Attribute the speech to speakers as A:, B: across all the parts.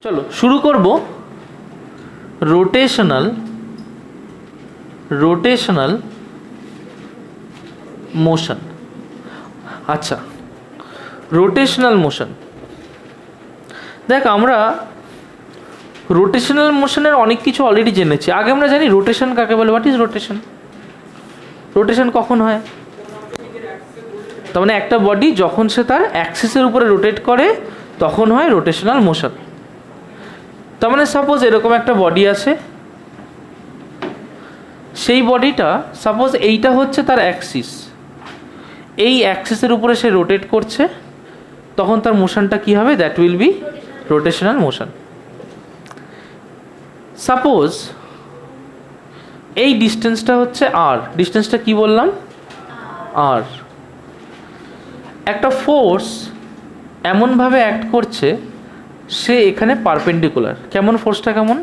A: চলো শুরু করব রোটেশনাল মোশন। আচ্ছা, রোটেশনাল মোশন দেখ, আমরা রোটেশনাল মোশনের অনেক কিছু অলরেডি জেনেছি। আগে আমরা জানি রোটেশন কাকে বলে। What is rotation? রোটেশন কখন হয়? তার মানে একটা বডি যখন সে তার অ্যাক্সিসের উপরে রোটেট করে তখন হয় রোটেশনাল মোশন। তার মানে সাপোজ এরকম একটা বডি আছে, সেই বডিটা সাপোজ এইটা হচ্ছে তার অ্যাক্সিস, এই অ্যাক্সিসের উপরে সে রোটেট করছে, তখন তার মোশনটা কি হবে? That will B rotational motion. Suppose এই ডিস্টেন্সটা হচ্ছে আর, ডিস্টেন্সটা কি বললাম? আর। একটা ফোর্স এমনভাবে অ্যাক্ট করছে, সে এখানে পারপেন্ডিকুলার। কেমন ফোর্সটা? কেমন?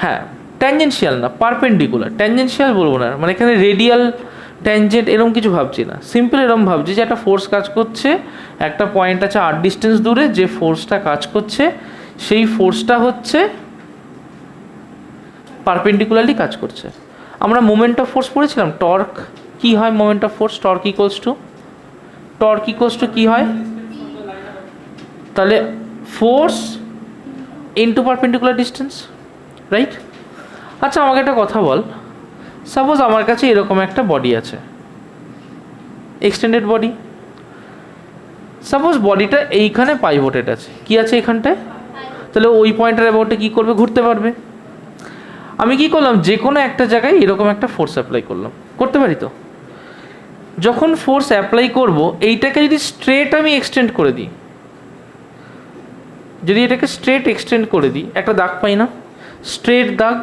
A: হ্যাঁ, ট্যানজেন্সিয়াল না, পারপেন্ডিকুলার। ট্যানজেন্সিয়াল বলবো না, মানে এখানে রেডিয়াল ট্যানজেন্ট এরকম কিছু ভাবছি না। সিম্পল এরকম ভাবছি যে একটা ফোর্স কাজ করছে, একটা পয়েন্ট আছে আর ডিস্টেন্স দূরে, যে ফোর্সটা কাজ করছে সেই ফোর্সটা হচ্ছে পারপেন্ডিকুলারলি কাজ করছে। আমরা মোমেন্ট অফ ফোর্স পড়েছিলাম, টর্ক কি হয়? Moment of force torque equals two কি হয়? তাহলে force into perpendicular distance, right? আচ্ছা, আমাকে একটা কথা বল, সাপোজ আমার কাছে এরকম একটা বডি আছে, এক্সটেন্ডেড বডি। সাপোজ বডিটা এইখানে পাইভোটেড আছে। কি আছে এখানটায়? তাহলে ওই পয়েন্টের অ্যাবাউটে কী করবে? ঘুরতে পারবে। আমি কি করলাম? যে কোনো একটা জায়গায় এরকম একটা ফোর্স অ্যাপ্লাই করলাম। করতে পারি তো? যখন ফোর্স অ্যাপ্লাই করব, এইটাকে যদি স্ট্রেট আমি এক্সটেন্ড করে দিই, যদি এটাকে স্ট্রেট এক্সটেন্ড করে দিই, একটা দাগ পাই না? স্ট্রেট দাগ,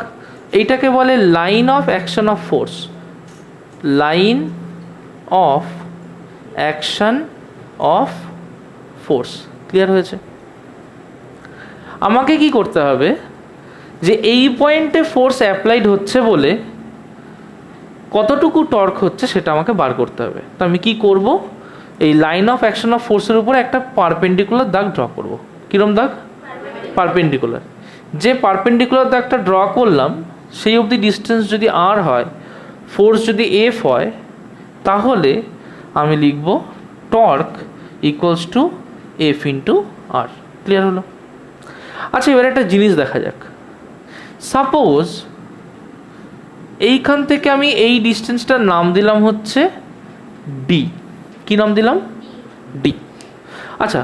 A: এইটাকে বলে line of action of force. Line of action of force. Clear হয়েছে? আমাকে কি করতে হবে? যে এই পয়েন্টে ফোর্স অ্যাপ্লাইড হচ্ছে বলে কতটুকু টর্ক হচ্ছে সেটা আমাকে বার করতে হবে। তো আমি কি করব? এই লাইন অফ অ্যাকশন অফ ফোর্সের উপরে একটা পারপেন্ডিকুলার দাগ ড্র করব। কীরকম দাগ? পারপেন্ডিকুলার। যে পারপেন্ডিকুলার দাগটা ড্র করলাম সেই অবধি ডিস্টেন্স যদি আর হয়, ফোর্স যদি এফ হয়, তাহলে আমি লিখব torque equals to F into R. Clear হলো? আচ্ছা, এবার একটা জিনিস দেখা যাক। সাপোজ এইখান থেকে আমি এই ডিস্টেন্সটার নাম দিলাম হচ্ছে ডি। কি নাম দিলাম? ডি। আচ্ছা,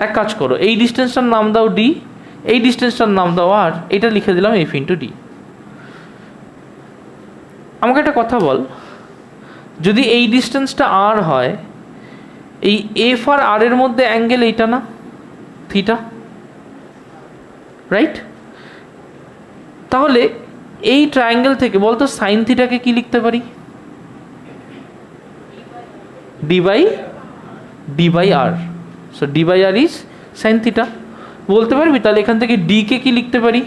A: এক কাজ করো, এই ডিস্টেন্সটার নাম দাও ডি, এই ডিস্টেন্সটার নাম দাও আর, এটা লিখে দিলাম এফ ইন্টু ডি। আমাকে একটা কথা বল, যদি এই ডিস্টেন্সটা আর হয়, এই এফ আর আর এর মধ্যে অ্যাঙ্গেল এইটা না? Theta, right? তাহলে এই ট্রায়াঙ্গেল থেকে বলতো সাইন থিটাকে কি লিখতে পারি? D by R. So D by R is sine theta. বলতে পারবি? তাহলে এখান থেকে ডি কে কি লিখতে পারি?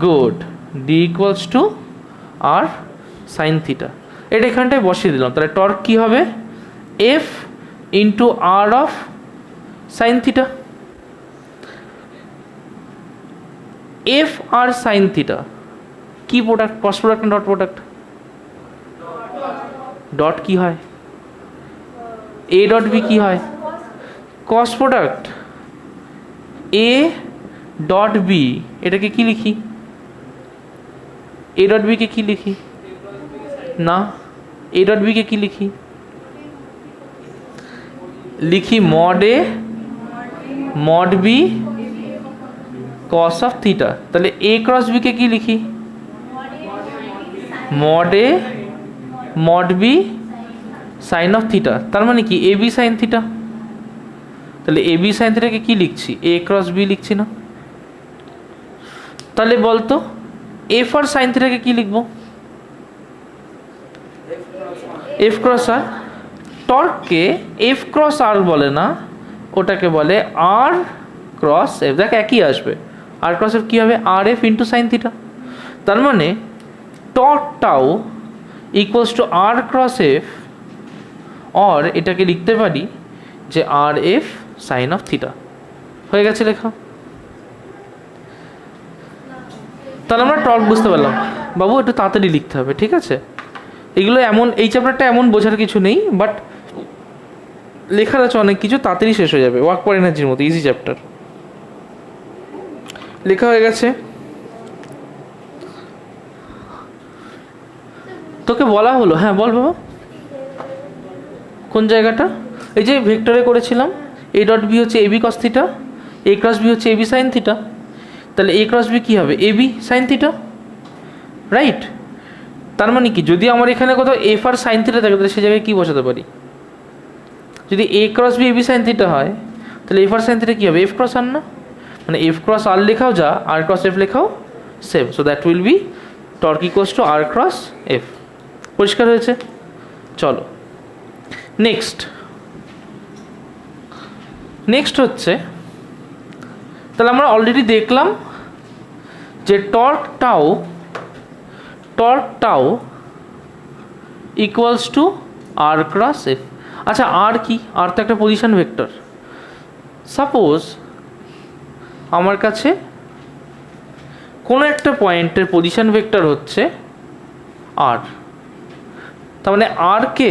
A: Good, D equals to R sine theta. এটা এখানটায় বসিয়ে দিলাম। তাহলে টর্ক কি হবে? F into R of sine theta. F R sine theta কি প্রোডাক্ট? ক্রস প্রোডাক্ট না ডট প্রোডাক্ট? ডট কি হয়? এ ডট বি কি হয়? Cross product. A dot B, এটাকে কি লিখি? এ ডট বি কে কি লিখি? না, এ ডট বি কে কি লিখি? লিখি mod A mod B cos of theta. তাহলে এ ক্রস বি কে কি লিখি? Mod A mod B sine of theta. তার মানে কি? A B sine theta. তাহলে এ বি সাইন থিটাকে কি লিখছি? এ ক্রস বি লিখছি না? তাহলে বলতো এফ আর সাইন থিটাকে কি লিখবো? এফ ক্রস আর। টর্ককে এফ ক্রস আর বলে না, ওটাকে বলে আর ক্রস এফ। দেখ একই আসবে। আর ক্রস এফ কী হবে? R F into sine theta. তার মানে torque tau equals to R cross F, or এটাকে লিখতে পারি যে R F sine of theta. হয়ে গেছে লেখা। তাহলে আমরা টর্ক বুঝতে পারলাম। বাবু একটু তাড়াতাড়ি লিখতে হবে, ঠিক আছে? এগুলো এমন, এই চ্যাপ্টারটা এমন বোঝার কিছু নেই, বাট লেখার আছে অনেক কিছু, তাড়াতাড়ি শেষ হয়ে যাবে। ওয়ার্ক ফর এনার্জির মতো ইজি চ্যাপ্টার। লেখা হয়ে গেছে। তোকে বলা হলো, হ্যাঁ বল বাবা। কোন জায়গাটা? এই যে ভেক্টরে করেছিলাম, এ ডট বি হচ্ছে AB cos theta, A cross B হচ্ছে এবি সাইন থিটা। তাহলে এ ক্রস বি কী হবে? AB sine theta, right? তার মানে কি, যদি আমার এখানে কোথাও এফ আর সাইন থিটা থাকে তাহলে সে জায়গায় কী বসাতে পারি? যদি A cross B AB sine theta হয় তাহলে এফ আর সাইন থিটা কী হবে? এফ ক্রস আর না, মানে এফ ক্রস আর লেখাও যা, আর ক্রস এফ লেখাও same. So that will be torque equals to R cross F. পরিষ্কার হয়েছে? চলো নেক্সট হচ্ছে, তাহলে আমরা অলরেডি দেখলাম যে torque tau equals to R cross F. আচ্ছা, আর কি? আর তো একটা পজিশন ভেক্টর। সাপোজ আমার কাছে কোনো একটা পয়েন্টের পজিশন ভেক্টর হচ্ছে আর, তার মানে আরকে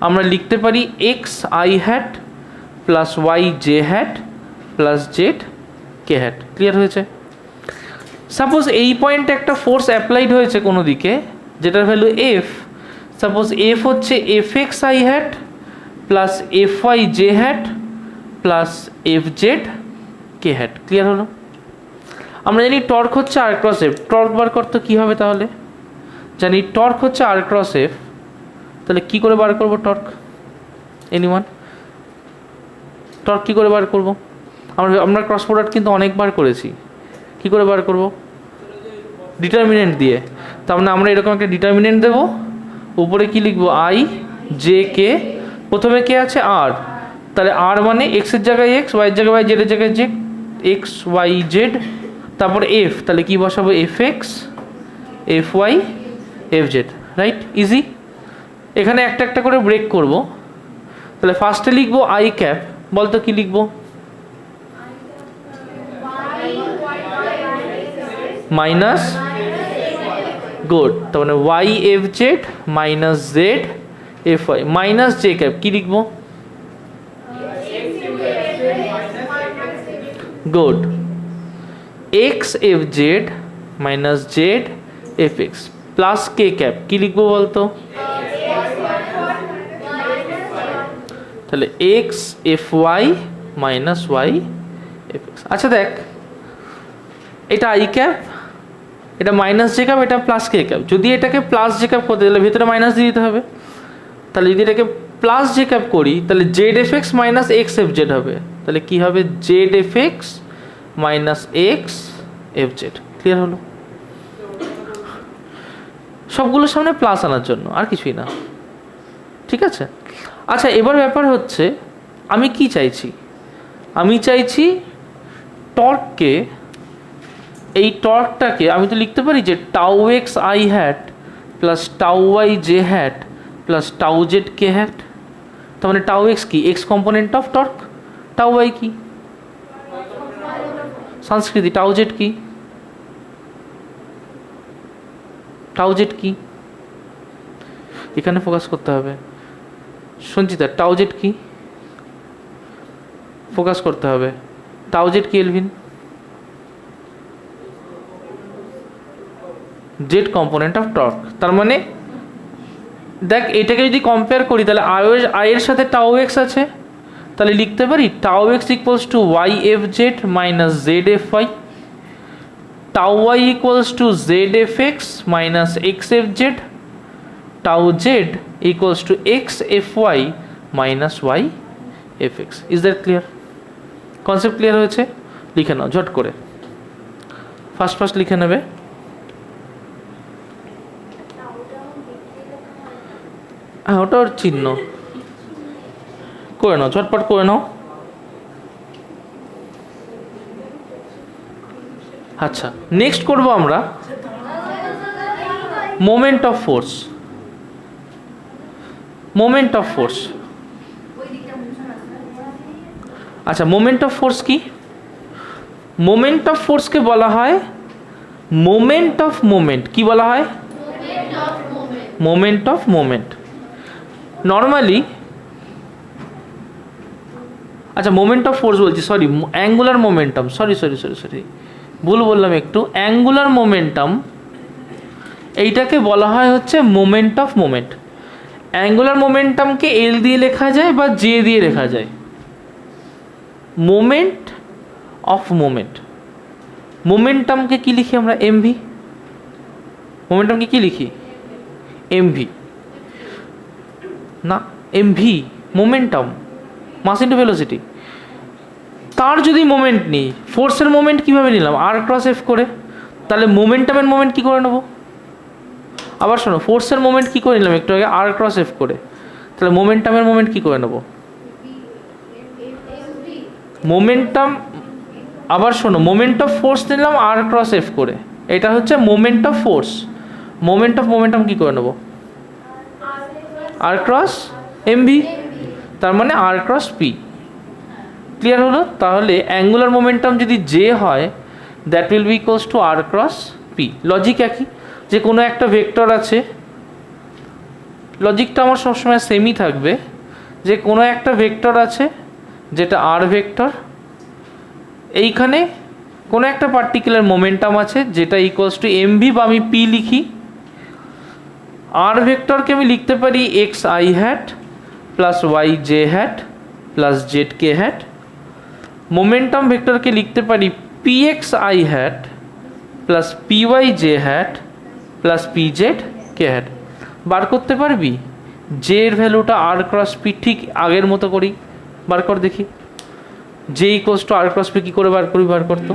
A: আমরা লিখতে পারি X I hat plus Y J hat plus Z K hat. Clear হয়েছে? সাপোজ এই পয়েন্টে একটা ফোর্স অ্যাপ্লাইড হয়েছে কোনো দিকে, যেটার ভ্যালু এফ। সাপোজ এফ হচ্ছে F X I hat plus F Y J hat plus F Z K hat. Clear হলো? আমরা জানি টর্ক হচ্ছে আর ক্রস এফ। টর্ক বার করতে কী হবে তাহলে? জানি টর্ক হচ্ছে আর ক্রস এফ। তাহলে কী করে বার করবো টর্ক? এনিওয়ান? টর্ক কী করে বার করবো? আমরা ক্রস প্রোডাক্ট কিন্তু অনেকবার করেছি। কী করে বার করবো? ডিটারমিনেন্ট দিয়ে। তার মানে আমরা এরকম একটা ডিটারমিনেন্ট দেবো, উপরে কি লিখবো? I J K. প্রথমে কে আছে? আর। তাহলে আর মানে এক্সের জায়গায় এক্স, ওয়াইয়ের জায়গায় ওয়াই, জেডের জায়গায় জেড, এক্স ওয়াই জেড। তারপর এফ, তাহলে কি বসাবো? F X F Y F Z, right? Easy. এখানে একটা একটা করে ব্রেক করব। তাহলে ফার্স্টে লিখবো আই ক্যাপ। বলতো কি লিখবো? Minus, good. তার মানে Y F Z minus Z F Y minus J cap. কি লিখবো? Good. X F Z minus Z F X plus K cap. কি লিখবো বলতো? তাহলে X F Y minus Y F X. আচ্ছা দেখ, এটা আই ক্যাপ, এটা মাইনাস জে ক্যাপ, এটা প্লাস কে ক্যাপ। যদি এটাকে প্লাস জে ক্যাপ করতে তাহলে ভিতরে মাইনাস দিয়ে দিতে হবে। তাহলে যদি এটাকে প্লাস জে ক্যাপ করি তাহলে Z F X minus X F Z হবে। তাহলে কী হবে? Z F X minus X F Z. Clear হলো? সবগুলোর সামনে প্লাস আনার জন্য, আর কিছুই না। ঠিক আছে? আচ্ছা, এবার ব্যাপার হচ্ছে আমি কি চাইছি? আমি চাইছি টর্ককে, এই টর্কটাকে আমি তো লিখতে পারি যে tau X I hat plus tau Y J hat plus tau Z K hat. তার মানে টাউ এক্স কি? X component of torque. Tau Y কি? সংস্কৃতি। টাউ জেড কি? টাউ জেড কি? এখানে ফোকাস করতে হবে। সঞ্চিতা, টাউ জেড কি? ফোকাস করতে হবে। টাউ জেড কি Elvin? Z component of torque. তার মানে দেখ, এটাকে যদি কম্পেয়ার করি তাহলে আই এর সাথে টাউ এক্স আছে, তাহলে লিখতে পারি tau X equals to Y F Z minus Z F Y, tau Y equals to Z F X minus X F Z, tau Z equals to X F Y minus Y F X. Is that clear? Concept clear হয়েছে? লিখে নাও ঝট করে, first লিখে নেবে। হ্যাঁ, ওটা ওর চিহ্ন। করে নাও, ঝটপট করে নাও। আচ্ছা, নেক্সট করব আমরা moment of force. Moment of force আচ্ছা, মোমেন্ট অফ ফোর্স কি? মোমেন্ট অফ ফোর্সকে বলা হয় মোমেন্ট অফ মোমেন্ট। কি বলা হয়? Moment of moment. নর্মালি, আচ্ছা মোমেন্ট অফ ফোর্স বলছি, সরি, অ্যাঙ্গুলার মোমেন্টাম, সরি ভুল বললাম একটু। অ্যাঙ্গুলার মোমেন্টাম এইটাকে বলা হয় হচ্ছে মোমেন্ট অফ মোমেন্ট। অ্যাঙ্গুলার মোমেন্টামকে এল দিয়ে লেখা যায় বা জে দিয়ে লেখা যায়। মোমেন্ট অফ মোমেন্ট, মোমেন্টামকে কি লিখি আমরা? এমভি। মোমেন্টামকে কি লিখি? এমভি না, MV momentum, mass into velocity. তার যদি মোমেন্ট নিই, ফোর্সের মোমেন্ট কিভাবে নিলাম? আর ক্রস এফ করে। তাহলে মোমেন্টামের মোমেন্ট কি করে নেব? আবার শোনো, ফোর্সের মোমেন্ট কি করে নিলাম একটু আগে? আর ক্রস এফ করে। তাহলে মোমেন্টামের মোমেন্ট কি করে নেব? মোমেন্টাম, আবার শোনো, মোমেন্ট অফ ফোর্স নিলাম আর ক্রস এফ করে, এটা হচ্ছে moment of force. Moment of momentum কি করে নেব? আর ক্রস এমভি, তার মানে আর ক্রস পি। ক্লিয়ার হলো? তাহলে অ্যাঙ্গুলার মোমেন্টাম যদি জে হয়, that will be equals to R cross P. Logic একই, যে কোনো একটা ভেক্টর আছে, লজিকটা আমার সবসময় সেমই থাকবে, যে কোনো একটা ভেক্টর আছে যেটা আর ভেক্টর, এইখানে কোনো একটা পার্টিকুলার মোমেন্টাম আছে যেটা ইকুয়ালস টু এমভি, বা আমি পি লিখি। আর ভেক্টরকে আমি লিখতে পারি X I hat plus Y J hat plus Z K hat. Momentum ভেক্টরকে লিখতে পারি P X I hat plus P Y J hat plus P Z K hat. বার করতে পারবি জে এর ভ্যালুটা আর ক্রস পি, ঠিক আগের মতো করি, বার কর দেখি। J equals to R cross P কী করে বার করি? বার করতো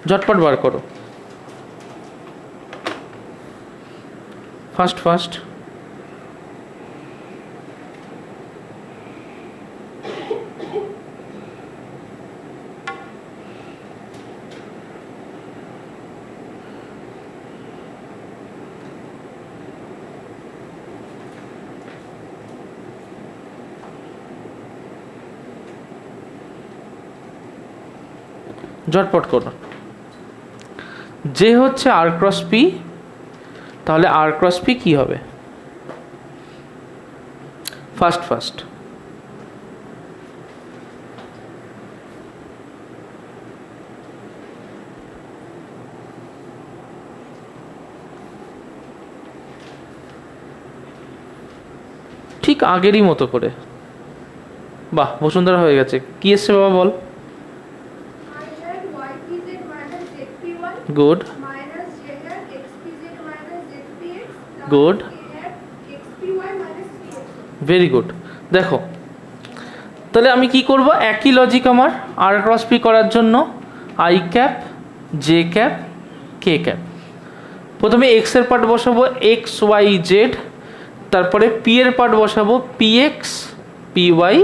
A: ঝটপট বার করো, ফাস্ট। ঝটপট করো। যে হচ্ছে আর ক্রস পি, তাহলে আর ক্রস পি কী হবে? ফাস্ট। ঠিক আগেরই মতো করে। বাহ, বসুন্ধরা হয়ে গেছে। কি এসছে বাবা বল? Good good, very good. দেখো, তাহলে আমি কি করব? একই লজিক আমার আর ক্রস পি করার জন্য, I cap J cap K cap. প্রথমে এক্স এর পার্ট বসাবো এক্স ওয়াই জেড, তারপরে পি এর পার্ট বসাবো P X P Y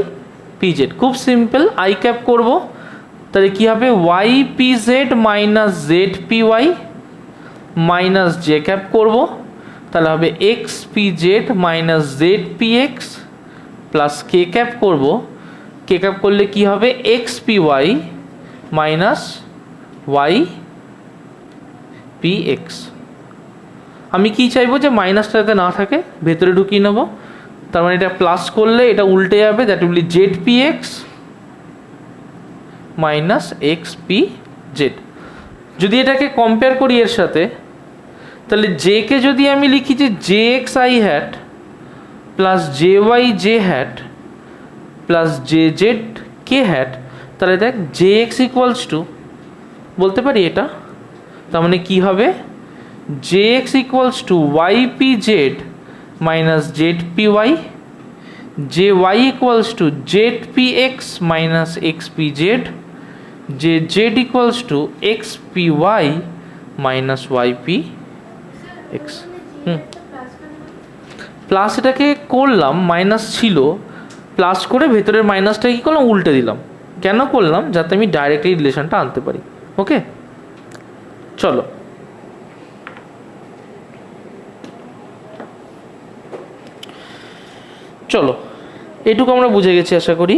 A: P Z. খুব সিম্পল, আই ক্যাপ করবো, তাহলে কী হবে? Y P Z minus Z P Y minus J cap করবো, তাহলে হবে X P Z minus Z P X plus K cap করবো। কে ক্যাপ করলে কি হবে? X P Y minus Y P X. আমি কি চাইবো? যে মাইনাসটা যাতে না থাকে, ভেতরে ঢুকিয়ে নেবো। তার মানে এটা প্লাস করলে এটা উল্টে যাবে, that will B Z P X minus X P Z. যদি এটাকে কম্পেয়ার করি এর সাথে, তাহলে জে কে যদি আমি লিখি যে J X I hat plus J Y J hat plus J Z K hat, তাহলে দেখ জে এক্স ইকুয়ালস টু, বলতে পারি এটা, তার মানে কী হবে? J X equals to Y P Z minus Z P Y, J Y equals to Z P X minus X P Z, J Z equals to X P Y minus Y P X. Plus এটাকে করলাম, minus ছিল, plus করে ভেতরের মাইনাসটা কী করলাম? উল্টে দিলাম। কেন করলাম? যাতে আমি ডাইরেক্ট এই রিলেশনটা আনতে পারি। ওকে, চলো চলো এটুকু আমরা বুঝে গেছি আশা করি।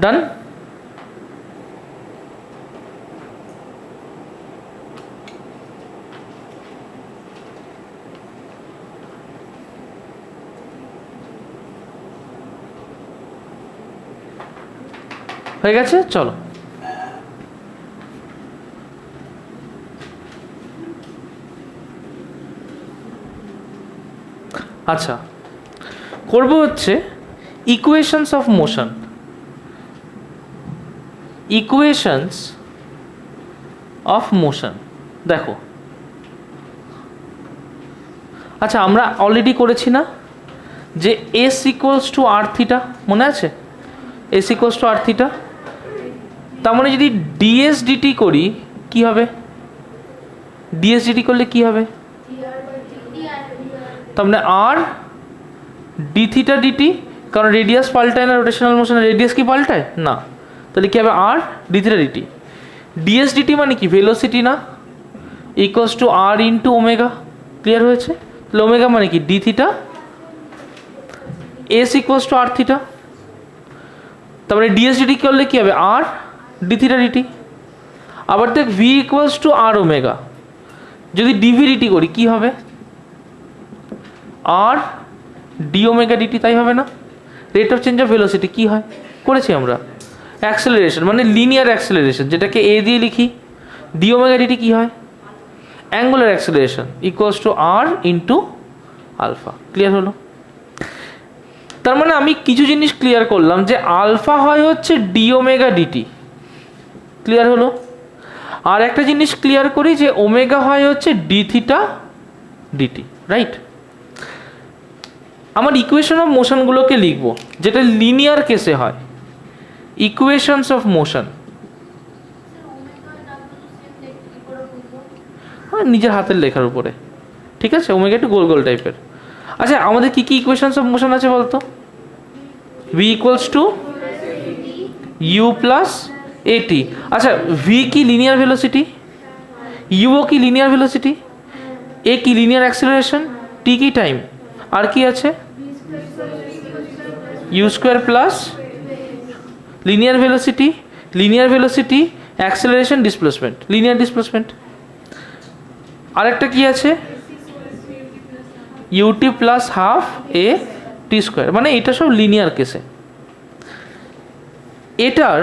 A: ডান। হয়ে গেছে, চলো আচ্ছা করব হচ্ছে equations of motion. Equations of motion দেখো, আচ্ছা আমরা অলরেডি করেছি না যে S equals to R theta, মনে আছে? S equals to R theta, তার মানে যদি ডিএস ডিটি করি কি হবে? ডিএস ডিটি করলে কি হবে? তার মানে আর ডি থিটা ডিটি, কারণ রেডিয়াস পাল্টায় না রোটেশনাল মোশনে, রেডিয়াস কি পাল্টায় না, তাহলে কি হবে? R D theta DT. DS DT মানে কি? ভেলোসিটি না, equals to R into omega. Clear হয়েছে? তাহলে ওমেগা মানে কি? D theta. S equals to R theta, তারপরে ডিএস ডিটি করলে কি হবে? R D theta DT. আবার দেখ V equals to R omega, যদি ডিভি ডিটি করি কি হবে? আর ডি ওমেগা ডিটি, তাই হবে না? Rate of change of velocity কি হয়? করেছি আমরা অ্যাক্সেলারেশন, মানে লিনিয়ার অ্যাক্সেলারেশন, যেটাকে এ দিয়ে লিখি। ডি ওমেগা ডিটি কি হয়? Angular acceleration equals to R into alpha. Clear হলো? তার মানে আমি কিছু জিনিস ক্লিয়ার করলাম যে আলফা হয় হচ্ছে ডি ওমেগা ডিটি। ক্লিয়ার হলো? আর একটা জিনিস ক্লিয়ার করি যে ওমেগা হয় হচ্ছে ডি থিটা ডিটি, রাইট? আমার ইকুয়েশন অফ মোশনগুলোকে লিখবো যেটা লিনিয়ার কেসে হয়। ইকুয়েশনস অফ মোশন নিজের হাতের লেখার উপরে, ঠিক আছে? ওমেগা একটু গোল গোল টাইপের। আচ্ছা আমাদের কি কি ইকুয়েশনস অফ মোশন আছে বলতো? V equals to U plus AT. আচ্ছা ভি কি লিনিয়ার ভেলোসিটি, ইউও কি লিনিয়ার ভেলোসিটি, এ কি লিনিয়ার অ্যাক্সেলারেশন, টি কি টাইম, আর কি আছে? U square plus linear velocity, linear velocity acceleration displacement, linear displacement. আরেকটা কি আছে? UT plus half A T square, মানে এটা সব লিনিয়ার কেসে। এটার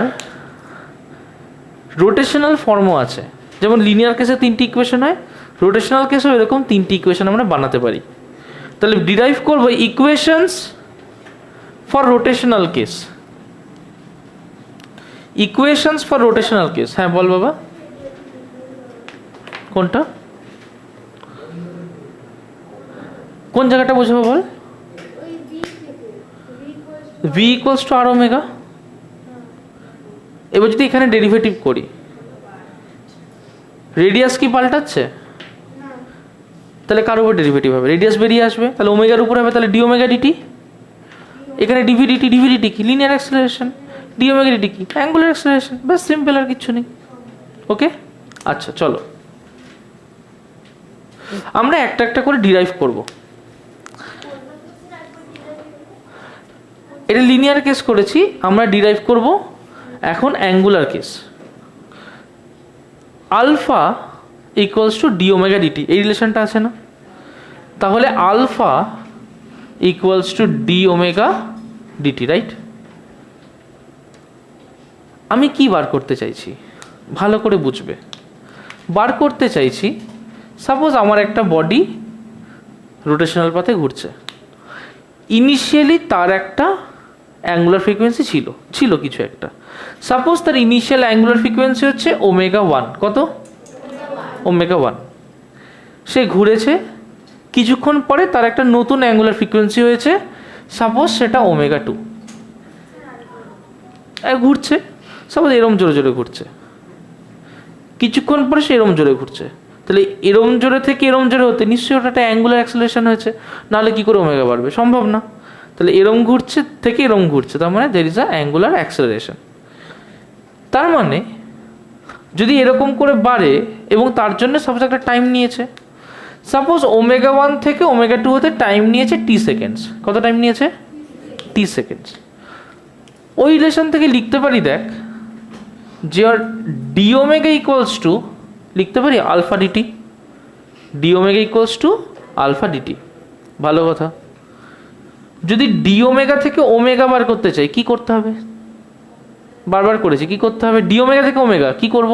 A: রোটেশনাল ফর্মও আছে, যেমন লিনিয়ার কেসে 3টি ইকুয়েশন হয়, রোটেশনাল কেসেও এরকম 3টি ইকুয়েশন আমরা বানাতে পারি। তাহলে ডিরাইভ করবো equations for rotational case. Equations for rotational case, হ্যাঁ বল বাবা কোনটা, কোন জায়গাটা বোঝাবো বল? V equals to R omega. এবার যদি এখানে ডেরিভেটিভ করি, রেডিয়াস কি পাল্টাচ্ছে? তাহলে কার উপর ডেরিভেটিভ হবে? রেডিয়াস বেরিয়ে আসবে, তাহলে ওমেগার উপর হবে, তাহলে ডি ওমেগা ডিটি। এখানে ডিভিডিটি, ডিভিডিটি কি? Linear acceleration. D omega DT কি? Angular acceleration. ব্যাস সিম্পল, আর কিছু নেই। ওকে আচ্ছা চলো আমরা একটা একটা করে ডিরাইভ করব। এটা লিনিয়ার কেস করেছি, আমরা ডিরাইভ করব এখন angular case. Alpha equals to D omega DT, এই রিলেশনটা আছে না? তাহলে alpha equals to D omega DT, right? আমি কি বার করতে চাইছি ভালো করে বুঝবে। বার করতে চাইছি সাপোজ আমার একটা বডি রোটেশনাল পাথে ঘুরছে, ইনিশিয়ালি তার একটা অ্যাঙ্গুলার ফ্রিকোয়েন্সি ছিল কিছু একটা। সাপোজ তার ইনিশিয়াল অ্যাঙ্গুলার ফ্রিকোয়েন্সি হচ্ছে ওমেগা 1, কত? ওমেগা 1। সে ঘুরেছে, কিছুক্ষণ পরে তার একটা নতুন অ্যাঙ্গুলার ফ্রিকোয়েন্সি হয়েছে, সাপোজ সেটা ওমেগা 2। ঘুরছে সাপোজ এরম জোরে জোরে ঘুরছে, কিছুক্ষণ পরে সে এরম জোরে ঘুরছে, তাহলে এরম জোরে থেকে এরম জোরে হতে নিশ্চয়ই ওটা একটা অ্যাঙ্গুলার অ্যাক্সেলারেশন হয়েছে, নাহলে কি করে ওমেগা বাড়বে? সম্ভব না। তাহলে এরম ঘুরছে থেকে এরম ঘুরছে, তার মানে there is a angular acceleration. তার মানে যদি এরকম করে বাড়ে এবং তার জন্য সাপোজ একটা টাইম নিয়েছে, সাপোজ ওমেগা 1 থেকে ওমেগা 2 হতে টাইম নিয়েছে টি সেকেন্ডস। কত টাইম নিয়েছে? টি সেকেন্ডস। ওই রিলেশন থেকে লিখতে পারি, দেখ যে ডি ওমেগা ইকুয়ালস টু, লিখতে পারি alpha DT, D omega equals to alpha DT. ভালো কথা। যদি ডি ওমেগা থেকে ওমেগা বার করতে চাই কি করতে হবে? বারবার করেছি, কি করতে হবে? ডি ওমেগা থেকে ওমেগা কি করব?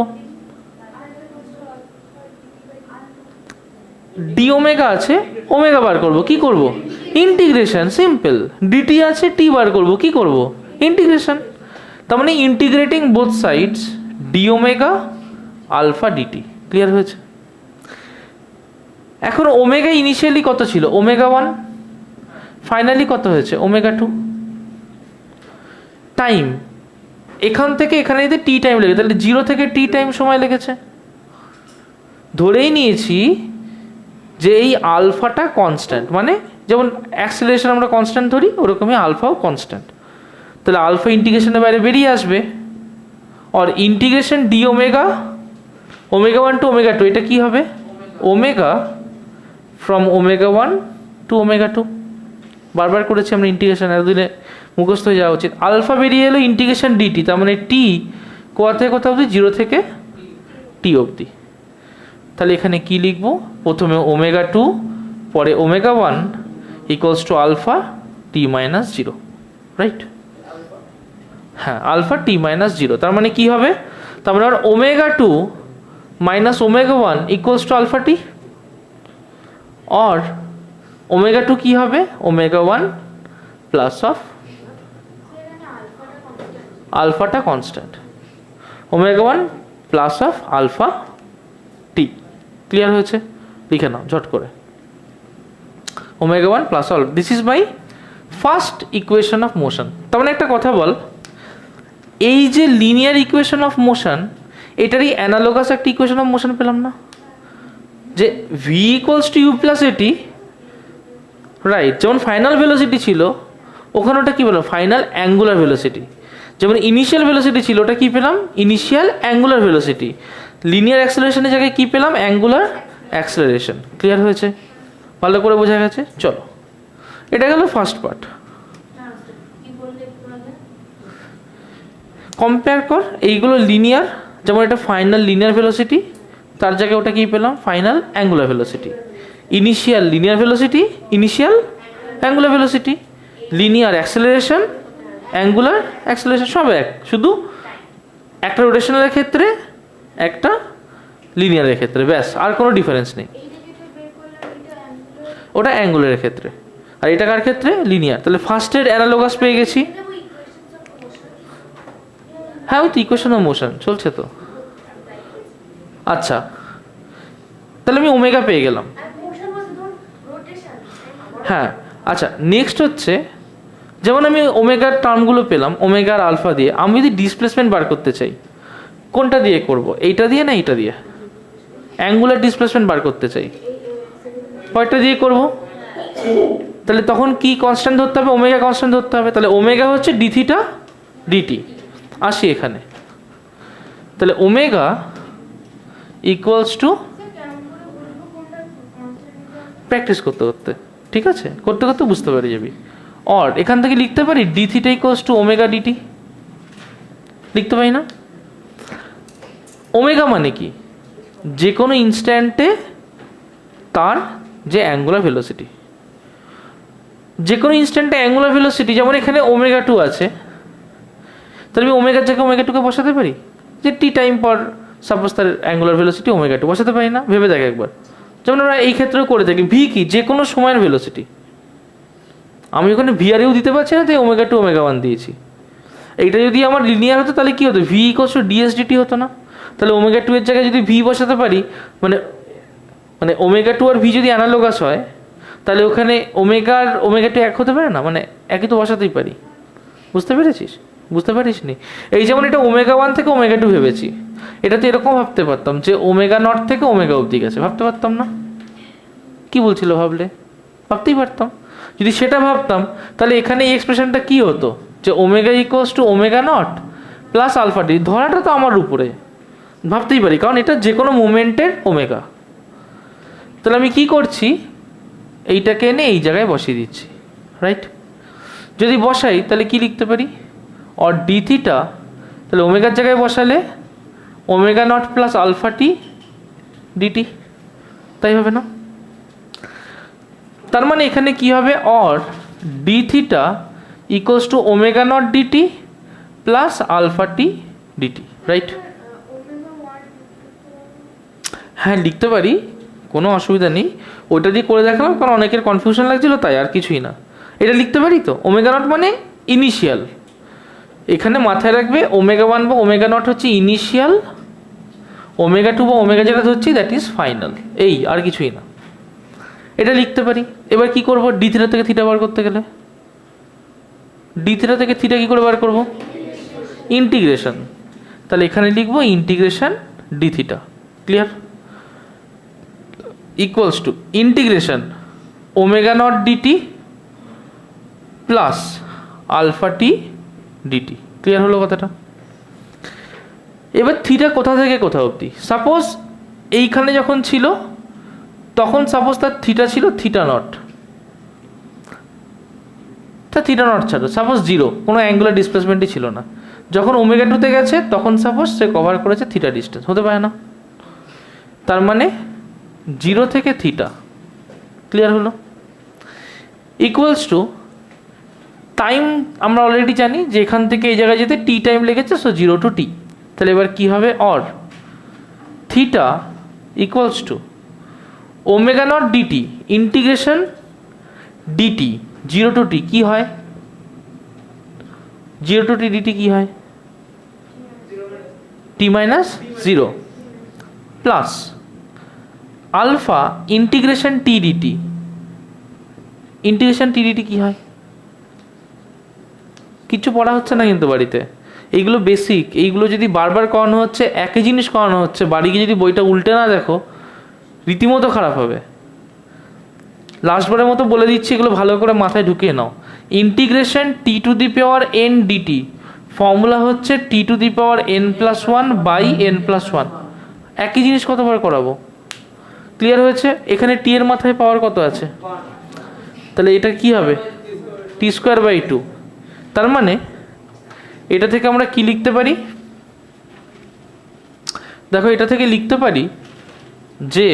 A: ডি ওমেগা আছে, ওমেগা বার করব, কি করব? Integration, simple. ডিটি আছে, টি বার করব, কি করব? ইন্টিগ্রেশন। তার মানে integrating both sides D omega alpha DT. Clear হয়েছে? এখন ওমেগা ইনিশিয়ালি কত ছিল? ওমেগা 1। ফাইনালি কত হয়েছে? ওমেগা 2। টাইম এখান থেকে এখানে যদি টি টাইম লেগে, তাহলে 0 থেকে টি টাইম সময় লেগেছে। ধরেই নিয়েছি যে এই আলফাটা কনস্ট্যান্ট, মানে যেমন অ্যাক্সেলারেশন আমরা কনস্ট্যান্ট ধরি, ওরকমই আলফাও কনস্ট্যান্ট। তাহলে আলফা ইন্টিগ্রেশনের বাইরে বেরিয়ে আসবে। আর integration D omega, omega 1 to omega 2, এটা কি হবে? Omega from omega 1 to omega 2। বারবার করেছি আমরা ইন্টিগ্রেশন, এতদিনে মুখস্থ হয়ে যাওয়া উচিত। আলফা বেরিয়ে এলো ইন্টিগ্রেশন ডিটি, তার মানে টি কোথা থেকে কোথা অবধি? 0 থেকে টি অবধি। তাহলে এখানে কি লিখবো? প্রথমে ওমেগা 2, পরে omega 1 equals to alpha T minus 0, right? হ্যাঁ, আলফা টি মাইনাস 0। তার মানে কি হবে? তার মানে omega 2 minus omega 1 equals to alpha T. और ওমেগা 2 কি হবে? ওমেগা 1 প্লাস অফ আলফাটা constant, omega 1 plus of alpha T. Clear হয়েছে? লিখে নাও ঝট করে, omega 1 plus all. This is my first equation of motion. তার মানে একটা কথা বল, এই যে লিনিয়ার ইকুয়েশন অফ মোশন, এটারই অ্যানালোগাস একটা ইকুয়েশন অফ মোশন পেলাম না? যে V equals to U plus AT, right? যেমন ফাইনাল ভেলোসিটি ছিল, ওখানে ওটা কী পেলাম? Final angular velocity. যেমন ইনিশিয়াল ভেলোসিটি ছিল, ওটা কী পেলাম? Initial angular velocity. লিনিয়ার অ্যাক্সেলারেশনের জায়গায় কী পেলাম? Angular acceleration. ক্লিয়ার হয়েছে? ভালো করে বোঝা গেছে? চলো, এটা গেল ফার্স্ট পার্ট। কম্পেয়ার কর, এইগুলো লিনিয়ার, যেমন এটা ফাইনাল লিনিয়ার ভেলোসিটি, তার জায়গায় ওটা কী পেলাম? Final angular velocity. Initial linear velocity, initial angular velocity. Linear acceleration, angular acceleration, সব এক, শুধু একটা রোটেশনের ক্ষেত্রে একটা লিনিয়ারের ক্ষেত্রে, ব্যাস, আর কোনো ডিফারেন্স নেই। ওটা অ্যাঙ্গুলারের ক্ষেত্রে, আর এটা কার ক্ষেত্রে? লিনিয়ার। তাহলে ফার্স্টের অ্যানালোগাস পেয়ে গেছি। হ্যাঁ, ওই তো ইকুয়েশন অফ মোশন চলছে তো। আচ্ছা, তাহলে আমি ওমেগা পেয়ে গেলাম। হ্যাঁ, আচ্ছা, নেক্সট হচ্ছে, যেমন আমি ওমেগার টার্মগুলো পেলাম ওমেগার আলফা দিয়ে, আমি যদি ডিসপ্লেসমেন্ট বার করতে চাই কোনটা দিয়ে করব? এইটা দিয়ে না এইটা দিয়ে? অ্যাঙ্গুলার ডিসপ্লেসমেন্ট বার করতে চাই, কয়টা দিয়ে করব? তাহলে তখন কি কনস্ট্যান্ট ধরতে হবে? ওমেগা কনস্ট্যান্ট ধরতে হবে। তাহলে ওমেগা হচ্ছে ডি থিটা ডিটি। আসি এখানে, তাহলে ওমেগা ইকুয়ালস টু, প্র্যাকটিস করতে করতে, ঠিক আছে, করতে করতে বুঝতে পারে যাবি। আর এখান থেকে লিখতে পারি D theta equals to omega DT, লিখতে পারি না? ওমেগা মানে কি? যে কোনো ইনস্ট্যান্টে তার যে অ্যাঙ্গুলার ভেলোসিটি, যে কোনো ইনস্ট্যান্টে অ্যাঙ্গুলার ভেলোসিটি, যেমন এখানে ওমেগা 2 আছে, তাহলে আমি ওমেগার জায়গায় ওমেগা 2কে বসাতে পারি, যে টি টাইম পর সাপোজ তার অ্যাঙ্গুলার ভেলোসিটি ওমেগা 2, বসাতে পারি না? ভেবে দেখ একবার। যেমন আমরা এই ক্ষেত্রেও করে থাকি, ভি কি? যে কোনো সময়ের ভেলোসিটি। আমি ওখানে ভি আর ইউ দিতে পারছি না, তাই ওমেগা 2 ওমেগা 1 দিয়েছি। এইটা যদি আমার লিনিয়ার হতো তাহলে কী হতো? ভি ইকুয়ালস টু ডিএসডিটি হতো না? তাহলে ওমেগা 2 এর জায়গায় যদি ভি বসাতে পারি, মানে মানে ওমেগা 2 আর ভি যদি অ্যানালোগাস হয়, তাহলে ওখানে ওমেগা আর ওমেগা 2 এক হতে পারে না? মানে একই তো বসাতেই পারি। বুঝতে পেরেছিস? বুঝতে পারিস নি? এই যেমন এটা ওমেগা 1 থেকে ওমেগা 2 ভেবেছি, এটা তো এরকম ভাবতে পারতাম যে ওমেগা নট থেকে ওমেগা অবধি গেছে, ভাবতে পারতাম না? কি বলছিল ভাবলে? ভাবতেই পারতাম। যদি সেটা ভাবতাম তাহলে এখানে এই এক্সপ্রেশনটা কী হতো? যে omega equals to omega naught plus alpha D. ধরাটা তো আমার উপরে, ভাবতেই পারি, কারণ এটা যে কোনো মোমেন্টের ওমেগা। তাহলে আমি কি করছি, এইটাকে এনে এই জায়গায় বসিয়ে দিচ্ছি, রাইট? যদি বসাই তাহলে কি লিখতে পারি, অর ডি থিটা, তাহলে ওমেগার জায়গায় বসালে omega naught plus alpha T DT, তাই হবে না? তার মানে এখানে কি হবে, or D theta equals to omega naught DT plus alpha T DT, right? হ্যাঁ লিখতে পারি, কোনো অসুবিধা নেই। ওইটা দিয়ে করে দেখালাম কারণ অনেকের কনফিউশন লাগছিল, তাই, আর কিছুই না। এটা লিখতে পারি তো, ওমেগা নট মানে ইনিশিয়াল, এখানে মাথায় রাখবে ওমেগা ওয়ান বা ওমেগা নট হচ্ছে ইনিশিয়াল, ওমেগা টু বা ওমেগা যেটা ধরছি দ্যাট ইজ ফাইনাল, এই আর কিছুই না। এটা লিখতে পারি। এবার কি করব, ডি থিটা থেকে থিটা বার করতে গেলে, ডি থিটা থেকে থিটা কি করে বার করব, ইন্টিগ্রেশন। তাহলে এখানে লিখবো integration D theta, clear? Equals to integration omega naught DT plus alpha T DT, clear হলো কথাটা? এবার থিটা কোথা থেকে কোথা অবধি, সাপোজ এইখানে যখন ছিল তখন সাপোজ তার থিটা ছিল থিটা নট, তা থিটা নট ছাড়ো, সাপোজ জিরো, কোনো অ্যাঙ্গুলার ডিসপ্লেসমেন্টই ছিল না। যখন ওমেগা টুতে গেছে তখন সাপোজ সে কভার করেছে থিটা ডিস্টেন্স, হতে পারে না? তার মানে জিরো থেকে থিটা, ক্লিয়ার হলো? ইকুয়ালস টু টাইম আমরা অলরেডি জানি যে এখান থেকে এই জায়গায় যেতে টি টাইম লেগেছে, সো জিরো টু টি। তাহলে এবার কি হবে, or theta equals to omega naught DT integration DT zero to T, কি হয়, জিরো টু টি ডিটি কি হয়, T minus zero plus alpha integration T DT, integration T DT কি হয়, কিছু পড়া হচ্ছে না কিন্তু বাড়িতে, এইগুলো বেসিক, এইগুলো যদি বারবার করানো হচ্ছে, একই জিনিস করানো হচ্ছে, বাড়ি গিয়ে যদি বইটা উল্টে না দেখো রীতিমতো খারাপ হবে। লাস্টবারের মতো বলে দিচ্ছি, এগুলো ভালো করে মাথায় ঢুকিয়ে নাও। Integration T to the power N DT formula হচ্ছে T to the power N plus one by N plus one, একই জিনিস কতবার করাবো, ক্লিয়ার হয়েছে? এখানে টি এর মাথায় পাওয়ার কত আছে, তাহলে এটা কি হবে, টি স্কোয়ার বাই টু। তার মানে এটা থেকে আমরা কি লিখতে পারি, দেখো এটা থেকে লিখতে পারি যে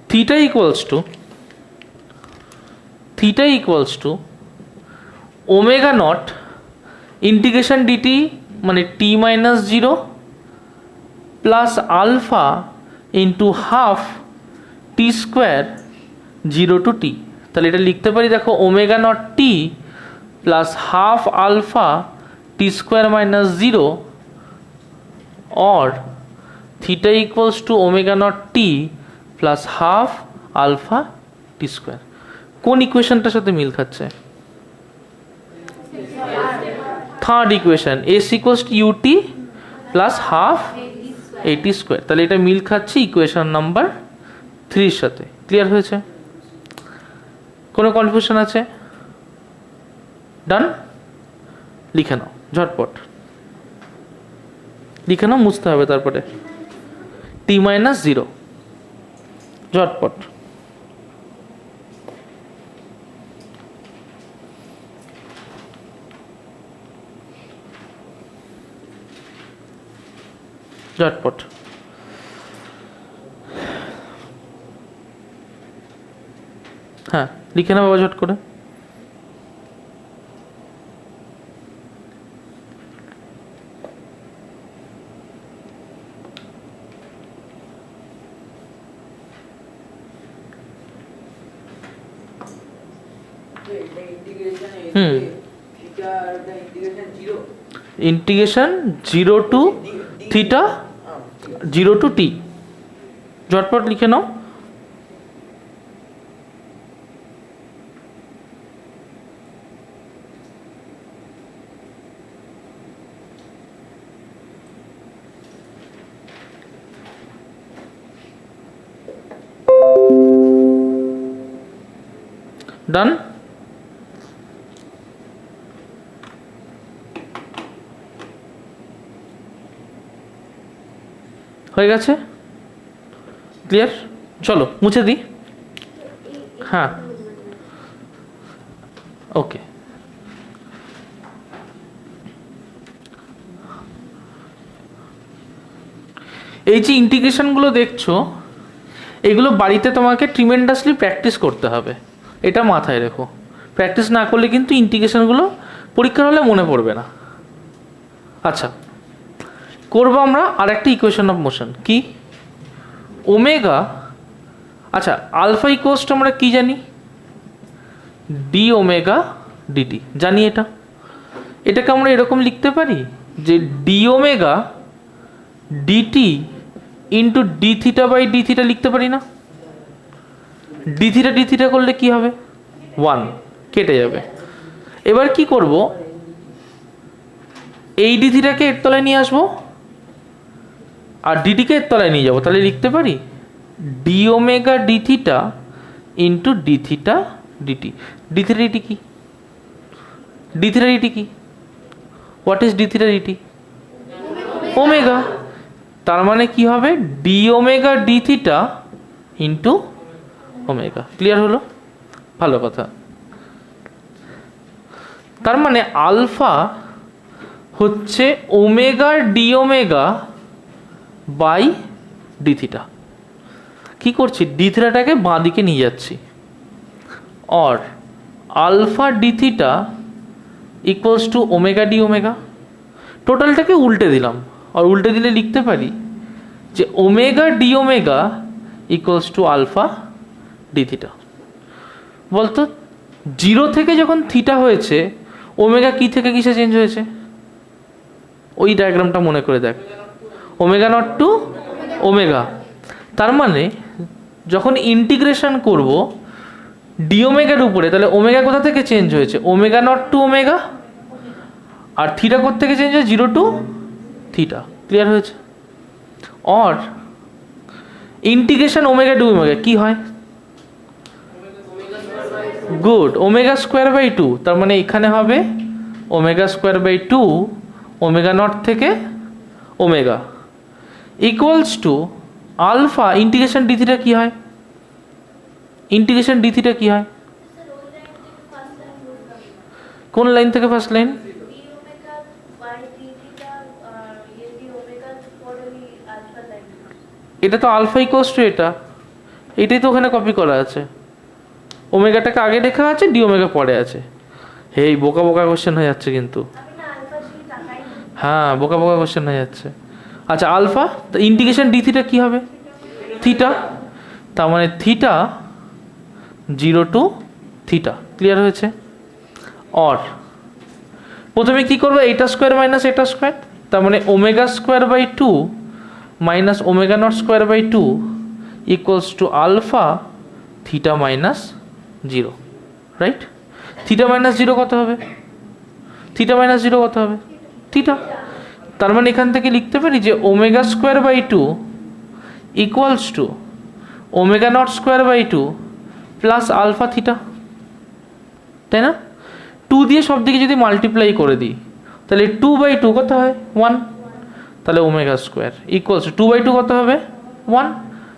A: theta equals to omega naught integration DT মানে T minus zero plus alpha into half T square zero to T. তাহলে এটা লিখতে পারি, দেখো omega naught T plus half alpha T square minus zero, or theta equals to omega naught T plus half alpha T square. কোন ইকুয়েশনটার সাথে মিল খাচ্ছে, third equation, S equals to UT plus half AT square. তাহলে এটা মিল খাচ্ছে equation number 3 সাথে, clear হয়েছে? কোনো কনফিউশন আছে? ডান, লিখে নাও ঝটপট, লিখে নাও, মুছতে হবে তারপরে, টি মাইনাস জিরো, ঝটপট। ঝটপট হ্যাঁ লিখে নাও বাবা ঝট করে। Integration zero to theta zero to T, ঝটপট লিখে নাও। ডান, হয়ে গেছে? ক্লিয়ার? চলো মুছে দিই। হ্যাঁ, ওকে। এই যে ইন্টিগ্রেশনগুলো দেখছো, এগুলো বাড়িতে তোমাকে ট্রিমেন্ডাসলি প্র্যাকটিস করতে হবে, এটা মাথায় রেখো। প্র্যাকটিস না করলে কিন্তু ইন্টিগ্রেশনগুলো পরীক্ষার হলে মনে পড়বে না। আচ্ছা, করবো আমরা আর একটা ইকুয়েশন অফ মোশন, কি ওমেগা। আচ্ছা, আলফা ইকুয়ালস টু আমরা কি জানি? ডি ওমেগা ডিটি জানি। এটাকে আমরা এরকম লিখতে পারি যে D omega DT into D theta by D theta লিখতে পারি না? ডি থিটা করলে কি হবে? 1 কেটে যাবে। এবার কি করব, এই ডি থিটাকে এর তলায় নিয়ে আসবো আর ডিটিকে এর তলায় নিয়ে যাবো, তাহলে লিখতে পারি D omega D theta into D theta DT. D theta DT কি? ডি থিটা ডিটি কি? What is D theta DT? Omega. তার মানে কি হবে? D omega D theta into omega. Clear হলো? ভালো কথা। তার মানে আলফা হচ্ছে omega D omega by D theta. কী করছি? ডি থিটাটাকে বাঁ দিকে নিয়ে যাচ্ছি, और alpha D theta equals to omega D omega. টোটালটাকে উল্টে দিলাম, আর উল্টে দিলে লিখতে পারি যে omega D omega equals to alpha D theta. বলতো 0 থেকে যখন থিটা হয়েছে, ওমেগা কি থেকে কিসে চেঞ্জ হয়েছে? ওই ডায়াগ্রামটা মনে করে দেখ, ওমেগা নট টু ওমেগা। তার মানে যখন ইন্টিগ্রেশন করব ডি ওমেগার উপরে, তাহলে ওমেগা কোথা থেকে চেঞ্জ হয়েছে? Omega naught to omega. আর থিটা কোথা থেকে চেঞ্জ হয়েছে? 0 টু থিটা। ক্লিয়ার হয়েছে? और ইন্টিগ্রেশন ওমেগা টু ওমেগা কি হয়? Good, omega square by 2। তার মানে এখানে হবে omega square by 2 omega naught থেকে omega equals to alpha integration D theta কি হয়? ইন্টিগ্রেশন ডি থিটা কি হয়? কোন লাইন থেকে ফার্স্ট লাইন? এটা তো আলফা ইকুয়ালস টু এটাই তো ওখানে কপি করা আছে। ওমেগাটাকে আগে লেখা আছে, ডি ওমেগা পরে আছে। হেই বোকা বোকা কোশ্চেন হয়ে যাচ্ছে কিন্তু। হ্যাঁ, বোকা বোকা কোশ্চেন হয়ে যাচ্ছে। আচ্ছা, আলফা তো ইন্টিগ্রেশন ডি থিটা কি হবে? থিটা। তার মানে থিটা 0 টু থিটা। ক্লিয়ার হয়েছে? और প্রথমে কি করবো? এটা স্কোয়ার মাইনাস এটা স্কোয়ার, তার মানে omega square by 2 minus omega naught square by 2 equals to alpha theta minus 0। Right? Theta minus 0 কত হবে? থিটা মাইনাস 0 কত হবে? থিটা। তার মানে এখান থেকে লিখতে পারি যে omega square by 2 equals to omega naught square by 2 plus alpha theta. তাই না? 2 দিয়ে সব দিকে যদি মাল্টিপ্লাই করে দিই, তাহলে 2 বাই 2 কত হয়? 1। তাহলে omega square equals to 2 by 2 কত হবে? 1।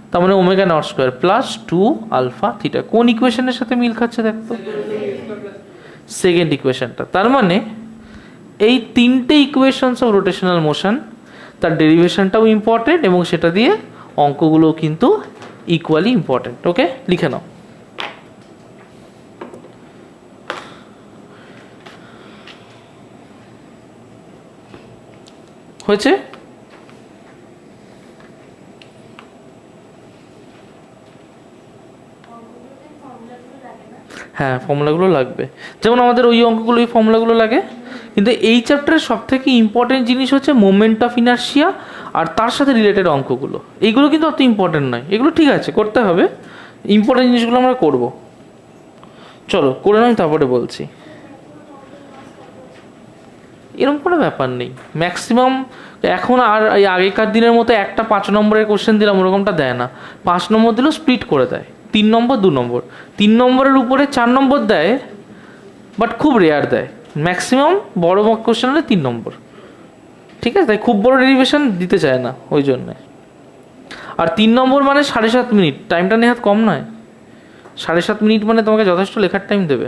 A: তার মানে omega naught square plus 2 alpha theta. কোন ইকুয়েশনের সাথে মিল খাচ্ছে দেখতো? সেকেন্ড ইকুয়েশনটা। তার মানে এই 3টে ইকুয়েশনস অফ রোটেশনাল মোশন, তার ডেরিভেশনটাও ইম্পর্টেন্ট এবং সেটা দিয়ে অঙ্কগুলোও কিন্তু ইকুয়ালি ইম্পর্টেন্ট। ওকে, লিখে নাও। হয়েছে? হ্যাঁ, ফর্মুলাগুলো লাগবে। যেমন আমাদের ওই অঙ্কগুলো ওই ফর্মুলাগুলো লাগে, কিন্তু এই চ্যাপ্টারের সব থেকে ইম্পর্টেন্ট জিনিস হচ্ছে মোমেন্ট অফ ইনার্শিয়া আর তার সাথে রিলেটেড অঙ্কগুলো। এইগুলো কিন্তু অত ইম্পর্টেন্ট নয়, এগুলো ঠিক আছে করতে হবে, ইম্পর্টেন্ট জিনিসগুলো আমরা করব। চলো করে নয়, তারপরে বলছি। এরকম কোনো ব্যাপার নেই, ম্যাক্সিমাম এখন আর এই আগেকার দিনের মতো একটা 5 নম্বরের কোশ্চেন দিলাম ওরকমটা দেয় না। 5 নম্বর দিলেও স্প্লিট করে দেয়, 3 নম্বর 2 নম্বর, 3 নম্বরের উপরে 4 নম্বর দেয়, বাট খুব রেয়ার দেয়। ম্যাক্সিমাম বড় কোশ্চেন হলে 3 নম্বর। ঠিক আছে, তাই খুব বড় ডেরিভেশন দিতে চায় না ওই জন্যে। আর 3 নম্বর মানে 7.5 মিনিট, টাইমটা নেহাত কম নয়। 7.5 মিনিট মানে তোমাকে যথেষ্ট লেখার টাইম দেবে।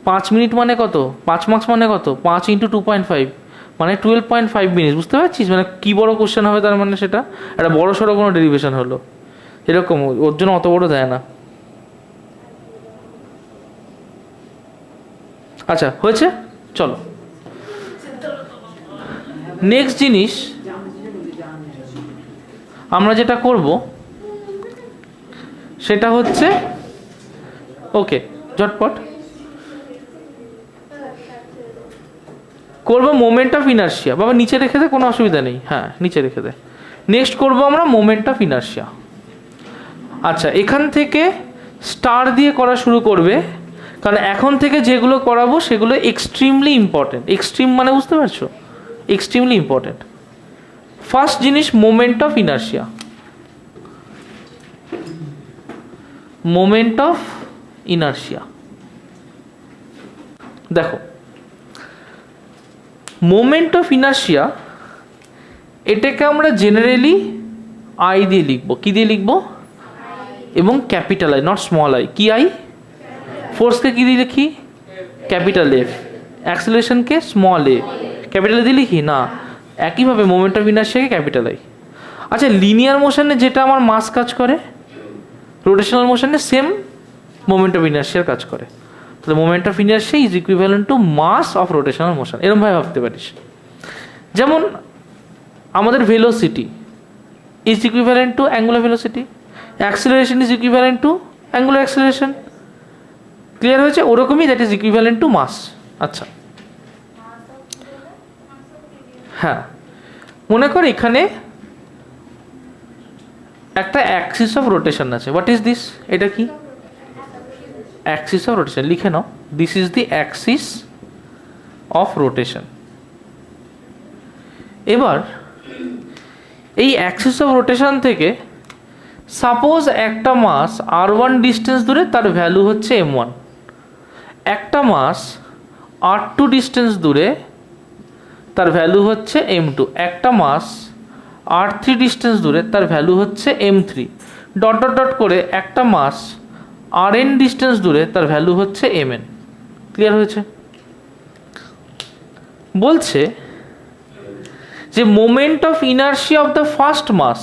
A: 5 মিনিট মানে কত, 5 মার্কস মানে কত, 5 × 2.5 মানে 12.5 মিনিট। বুঝতে পারছিস মানে কী বড় কোশ্চেন হবে, তার মানে সেটা একটা বড় সড়ো কোনো ডেরিভেশন হলো, এরকম ওর জন্য অত বড় দেয় না। আচ্ছা হয়েছে, চলো নেক্সট জিনিস আমরা যেটা করব সেটা হচ্ছে, ওকে ঝটপট করবো মোমেন্ট অফ ইনার্শিয়া। বাবা নিচে রেখে দে, কোনো অসুবিধা নেই, হ্যাঁ নিচে রেখে দে। নেক্সট করবো আমরা মোমেন্ট অফ ইনার্শিয়া। আচ্ছা এখান থেকে স্টার দিয়ে করা শুরু করবে, কারণ এখন থেকে যেগুলো করাবো সেগুলো এক্সট্রিমলি ইম্পর্টেন্ট। এক্সট্রিম মানে বুঝতে পারছো, এক্সট্রিমলি ইম্পর্টেন্ট। ফার্স্ট জিনিস moment of inertia. Moment of inertia দেখো, মোমেন্ট অফ ইনার্শিয়া এটাকে আমরা জেনারেলি আই দিয়ে লিখবো। কি দিয়ে লিখবো? এবং capital I, not small I. কি আই? ফোর্সকে কি দিয়ে লিখি? Capital F. অ্যাক্সেলারেশনকে স্মল এ। ক্যাপিটাল দিয়ে লিখি না, একইভাবে মোমেন্ট অফ ইনার্শিয়াকে ক্যাপিটাল আই। আচ্ছা লিনিয়ার মোশনে যেটা আমার মাস কাজ করে, রোটেশনাল মোশনে সেম মোমেন্ট অফ ইনার্শিয়ার কাজ করে। তাহলে moment of inertia is equivalent to mass of rotational motion, এরকমভাবে ভাবতে পারিস। যেমন আমাদের velocity is equivalent to angular velocity, acceleration is equivalent to angular acceleration. Clear হয়েছে? ওরকমই that is equivalent to mass. আচ্ছা হ্যাঁ, মনে কর এখানে একটা অ্যাক্সিস অফ রোটেশন আছে। What is this? এটা কি? Axis of rotation. লিখে নাও, this is the axis of rotation. এবার এই অ্যাক্সিস অফ রোটেশন থেকে সাপোজ একটা মাস r1 ডিস্টেন্স দূরে, তার ভ্যালু হচ্ছে m1। একটা মাস r2 ডিস্টেন্স দূরে, তার ভ্যালু হচ্ছে m2। একটা মাস r3 ডিস্টেন্স দূরে, তার ভ্যালু হচ্ছে m3। ডট ডট ডট করে একটা মাস rn ডিস্টেন্স দূরে, তার ভ্যালু হচ্ছে mn। ক্লিয়ার হয়েছে? বলছে যে moment of inertia of the first mass,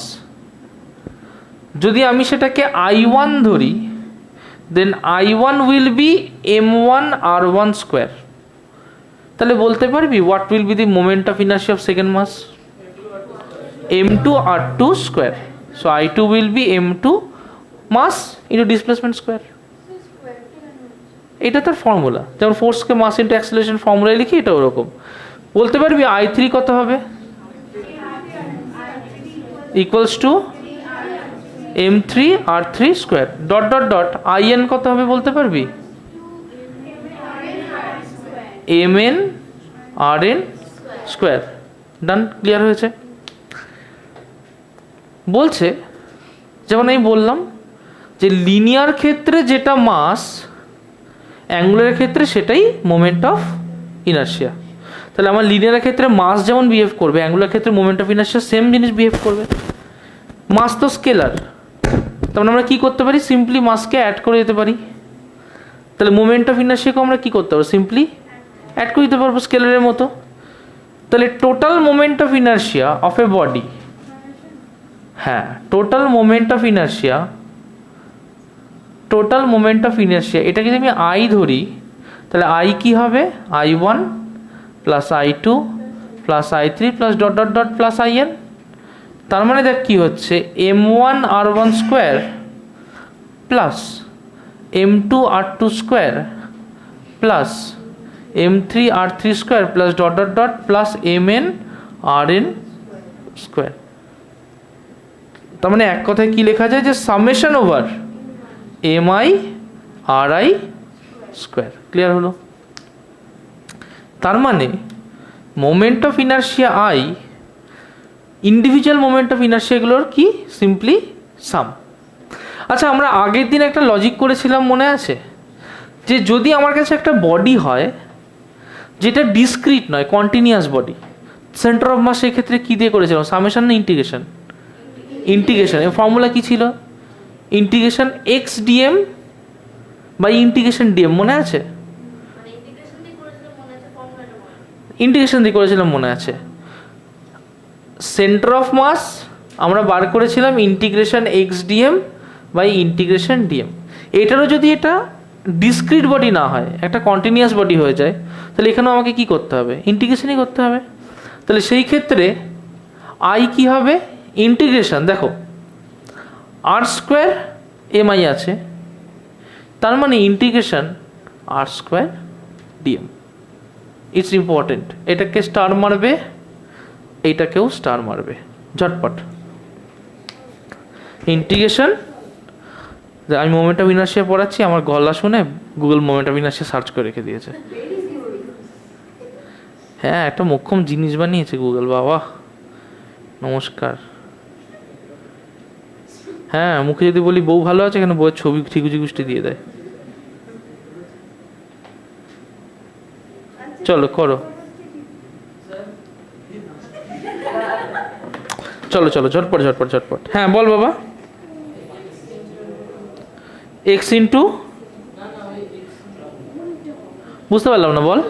A: যদি আমি সেটাকে I1 ধরি, দেন I1 will be m1 r1 square. তাহলে বলতে পারবি what will be the moment of inertia of second mass? m2 r2 square. So I2 will be m2 mass into displacement square. এটা তার formula. যেমন ফোর্সকে মাস ইন্টু অ্যাক্সিলারেশন ফর্মুলায় লিখি, এটা ওরকম। বলতে পারবি I3 কত হবে? Equals to m3 r3 square. Dot dot dot in কত হবে বলতে পারবি? mn rn square. Done? Clear হয়েছে? বলছে যেমন আমি বললাম যে লিনিয়ার ক্ষেত্রে যেটা মাস, অ্যাঙ্গুলারের ক্ষেত্রে সেটাই মোমেন্ট অফ ইনার্শিয়া। তাহলে আমার লিনিয়ারের ক্ষেত্রে মাস যেমন বিহেভ করবে, অ্যাঙ্গুলার ক্ষেত্রে মোমেন্ট অফ ইনার্শিয়া সেম জিনিস বিহেভ করবে। মাস তো স্কেলার, তারপরে আমরা কী করতে পারি? সিম্পলি মাসকে অ্যাড করে দিতে পারি। তাহলে মোমেন্ট অফ ইনার্শিয়াকে আমরা কী করতে পারবো? সিম্পলি অ্যাড করে দিতে পারবো স্কেলারের মতো। তাহলে total moment of inertia of a body, হ্যাঁ total moment of inertia, total moment of inertia এটা যদি আমি আই ধরি, তাহলে আই কি হবে? I1 plus I2 plus I3 plus dot dot dot plus in। তার মানে দেখ কি হচ্ছে, m1 r1 square plus m2 r2 square plus m3 r3 square plus dot dot dot plus mn rn square. তার মানে এক কথায় কি লেখা যায়, যে summation over mi ri square. Clear হলো? তার মানে moment of inertia I, individual moment of ইনার্শিয়াগুলোর কি সিম্পলি সাম। আচ্ছা আমরা আগের দিন একটা লজিক করেছিলাম, মনে আছে? যে যদি আমার কাছে একটা বডি হয় যেটা ডিসক্রিট নয়, continuous body, centre of mass সেক্ষেত্রে কী দিয়ে করেছিলাম? সামেশন না ইন্টিগ্রেশন? ইন্টিগ্রেশন এর ফর্মুলা কি ছিল? Integration X DM by integration DM, মনে আছে? ইন্টিগ্রেশন দিয়ে করেছিলাম মনে আছে। সেন্টার অফ মাস আমরা বার করেছিলাম integration X DM by integration DM. এটারও যদি এটা ডিসক্রিট বডি না হয়, একটা কন্টিনিউয়াস বডি হয়ে যায়, তাহলে এখানেও আমাকে কি করতে হবে? ইন্টিগ্রেশনই করতে হবে। তাহলে সেই ক্ষেত্রে আই কি হবে? ইন্টিগ্রেশন, দেখো আর স্কোয়ার এম আই আছে, তার মানে integration R square DM. It's important. এটাকে স্টার মারবে, এইটাকেও স্টার মারবে, ঝটপট। ইন্টিগ্রেশন, আমি মোমেন্ট অফ ইনার্শিয়া পড়াচ্ছি, আমার গলা শুনে Google moment of inertia search করে রেখে দিয়েছে। হ্যাঁ, একটা মোক্ষম জিনিস বানিয়েছে গুগল, বাবা নমস্কার। হ্যাঁ, মুখে যদি বলি বউ ভালো আছে, এখানে বউয়ের ছবি ঠিকুজি গুষ্টি দিয়ে দেয়। চলো করো, চলো চলো ঝটপট ঝটপট ঝটপট। হ্যাঁ বল বাবা। এক্স ইন্টু, বুঝতে পারলাম না, বল।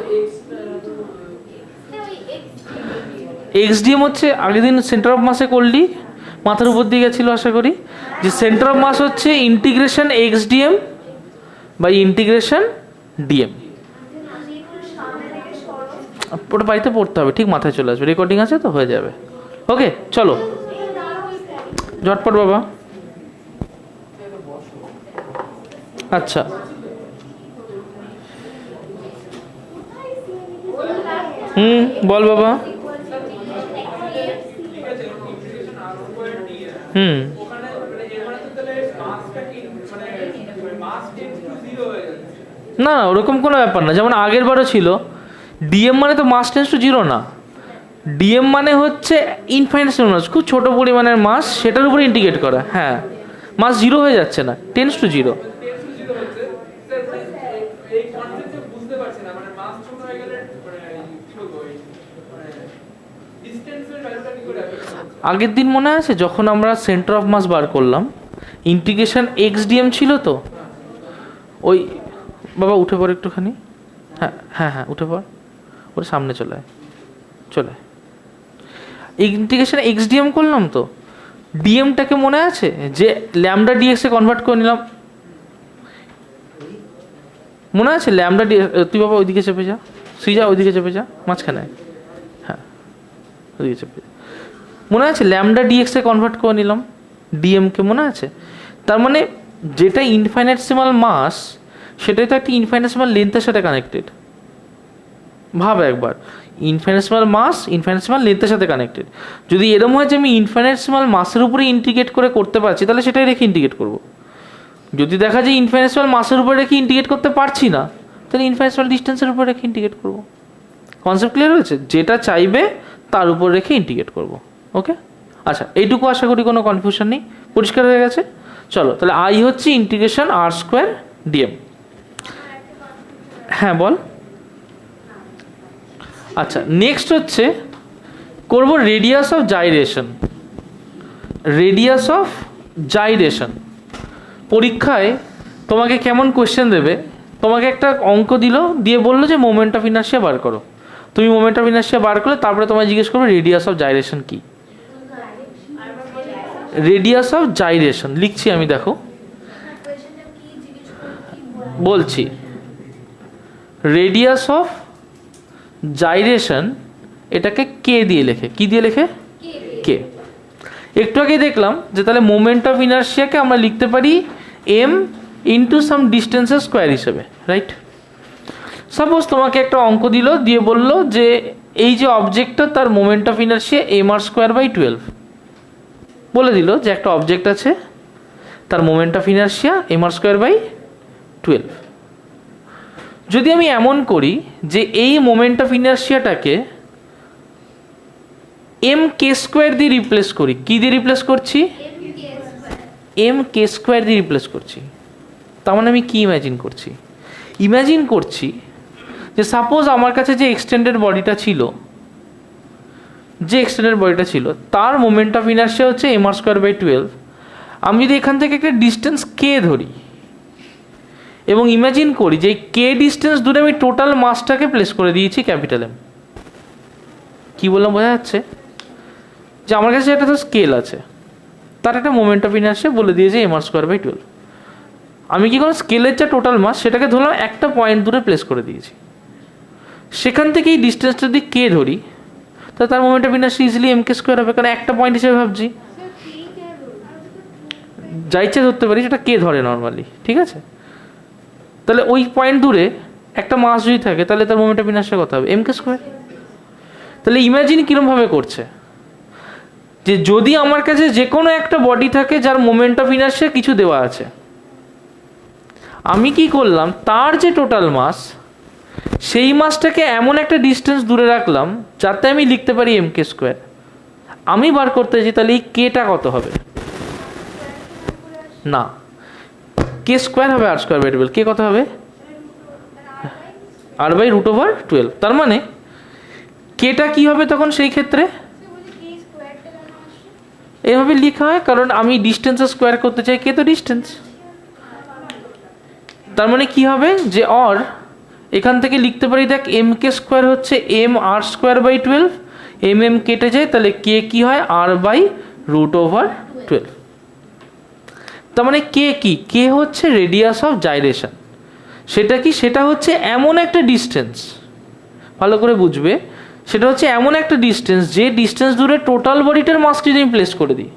A: এক্স ডিএম হচ্ছে আগের দিন সেন্টার অফ মাসে করলি, মাথার উপর দিয়ে গেছিল আশা করি, যে সেন্টার অফ মাস হচ্ছে integration X DM by integration DM. ওটা বাড়িতে পড়তে হবে, ঠিক মাথায় চলে আসবে, রেকর্ডিং আছে তো, হয়ে যাবে। ওকে চলো ঝটপট বাবা। আচ্ছা, বল বাবা। না না, ওরকম কোনো ব্যাপার না। যেমন আগের বারও ছিল, ডিএম মানে তো মাস টেন্স টু জিরো না, ডিএম মানে হচ্ছে ইনফাইনাইটেসিমাল মাস, খুব ছোট পরিমাণের মাস, সেটার উপরে ইন্টিগ্রেট করা। হ্যাঁ, মাস জিরো হয়ে যাচ্ছে না, টেন্স টু জিরো। আগের দিন মনে আছে যখন আমরা সেন্টার অফ মাস বার করলাম, ইন্টিগ্রেশন এক্স ডিএম ছিল তো, ওই বাবা উঠে পড় একটুখানি। হ্যাঁ হ্যাঁ হ্যাঁ উঠে পড়, ওর সামনে চলে চলে। ইন্টিগ্রেশন এক্স ডিএম করলাম তো, ডিএমটাকে মনে আছে যে ল্যামডা ডিএক্সে কনভার্ট করে নিলাম, মনে আছে? ল্যামডা ডি, তুই বাবা ওইদিকে চেপে যা, যা ওইদিকে চেপে যা, মাঝখানে। হ্যাঁ ওইদিকে চেপে যা, মনে আছে? ল্যামডা ডিএক্সে কনভার্ট করে নিলাম ডিএমকে, মনে আছে? তার মানে যেটা ইনফাইনাইটেসিমাল মাস, সেটাই তো একটা ইনফাইনাইটেসিমাল লেন্থের সাথে কানেক্টেড। ভাব একবার, ইনফাইনাইটেসিমাল মাস ইনফাইনাইটেসিমাল লেন্থের সাথে কানেক্টেড। যদি এরকম হয় যে আমি ইনফাইনাইটেসিমাল মাসের উপরে ইন্টিগ্রেট করে করতে পারছি, তাহলে সেটাই রেখে ইন্টিগ্রেট করব। যদি দেখা যায় ইনফাইনাইটেসিমাল মাসের উপরে রেখে ইন্টিগ্রেট করতে পারছি না, তাহলে ইনফাইনাইটেসিমাল ডিস্টেন্সের উপর রেখে ইন্টিগ্রেট করব। কনসেপ্ট ক্লিয়ার হয়েছে? যেটা চাইবে তার উপর রেখে ইন্টিগ্রেট করব। ওকে, আচ্ছা এইটুকু আশা করি কোনো কনফিউশন নেই, পরিষ্কার হয়ে গেছে। চলো তাহলে আই হচ্ছে ইন্টিগ্রেশন আর স্কোয়ার ডিএম। হ্যাঁ বল। আচ্ছা নেক্সট হচ্ছে করব radius of gyration. Radius of gyration পরীক্ষায় তোমাকে কেমন কোয়েশ্চেন দেবে? তোমাকে একটা অঙ্ক দিল, দিয়ে বললো যে মোমেন্ট অফ ইনার্শিয়া বার করো। তুমি মোমেন্ট অফ ইনার্শিয়া বার করলে তারপরে তোমায় জিজ্ঞেস করবে রেডিয়াস অফ জাইরেশন কি। রেডিয়াস অফ জাইরেশন লিখছি আমি, দেখো বলছি। রেডিয়াস অফ জাইরেশন এটাকে কে দিয়ে লেখে, কি দিয়ে লেখে? কে। একটু আগে দেখলাম যে তাহলে মোমেন্ট অফ ইনার্শিয়াকে আমরা লিখতে পারি এম ইন্টু সাম ডিস্টেন্সের স্কোয়ার হিসেবে, রাইট? সাপোজ তোমাকে একটা অঙ্ক দিল, দিয়ে বলল যে এই যে অবজেক্টটা তার moment of inertia M R square by 12। বলে দিল যে একটা অবজেক্ট আছে, তার moment of inertia M R square by 12। যদি আমি এমন করি যে এই মোমেন্ট অফ ইনার্শিয়াটাকে এম কে স্কোয়ার দিয়ে রিপ্লেস করি, কি দিয়ে রিপ্লেস করছি? এম কে স্কোয়ার দিয়ে রিপ্লেস করছি। তার মানে আমি কি ইমাজিন করছি? ইমাজিন করছি যে সাপোজ আমার কাছে যে এক্সটেন্ডেড বডিটা ছিল, যে এক্সটেন্ডেড বডিটা ছিল তার মোমেন্ট অফ ইনার্শিয়া হচ্ছে mr²/12। আমি যদি এখান থেকে একটা ডিস্টেন্স কে ধরি এবং ইমাজিন করি যে কে ডিস্টেন্স দূরে আমি টোটাল মাসটাকে প্লেস করে দিয়েছি ক্যাপিটাল এম। কী বললাম বোঝা যাচ্ছে? যে আমার কাছে একটা তো স্কেল আছে, তার একটা মোমেন্ট অফ ইনার্শিয়া বলে দিয়েছে mr²/12। আমি কি কোনো স্কেলের যা টোটাল মাস সেটাকে ধরলাম একটা পয়েন্ট দূরে প্লেস করে দিয়েছি, সেখান থেকে এই ডিস্টেন্সটা যদি কে ধরি তাহলে তার moment of inertia easily mk² হবে, কারণ একটা পয়েন্ট হিসেবে ভাবছি, যা ইচ্ছে ধরতে পারি সেটা কে ধরে নর্মালি, ঠিক আছে? তাহলে ওই পয়েন্ট দূরে একটা মাস যদি থাকে তাহলে তার মোমেন্ট অফ ইনার্শিয়া কত হবে? mk²। তাহলে ইমাজিন কীরমভাবে করছে, যে যদি আমার কাছে যে কোনো একটা বডি থাকে যার মোমেন্ট অফ ইনার্শিয়া কিছু দেওয়া আছে, আমি কি করলাম তার যে টোটাল মাস সেই মাসটাকে এমন একটা ডিস্টেন্স দূরে রাখলাম যাতে আমি লিখতে পারি mk²। আমি বার করতে চাই তাহলে এই কেটা কত হবে? না, k² হবে r²/12। কে কত হবে? r/√/12। তার মানে কেটা কি হবে তখন সেই ক্ষেত্রে? এইভাবে লেখা হয়, কারণ আমি ডিস্টেন্সের স্কোয়ার করতে চাই, কে তো ডিস্টেন্স। তার মানে কি হবে যে অর এখান থেকে লিখতে পারি, দেখ mk² হচ্ছে mr²/12, কেটে যায়, তাহলে কে কি হয়? r/√/12। তার মানে কে কি? কে হচ্ছে রেডিয়াস অফ জাইরেশন। সেটা কি? সেটা হচ্ছে এমন একটা ডিস্টেন্স, ভালো করে বুঝবে, সেটা হচ্ছে এমন একটা ডিস্টেন্স যে ডিস্টেন্স দূরে টোটাল বডিটার মাসকে যদি আমি প্লেস করে দিই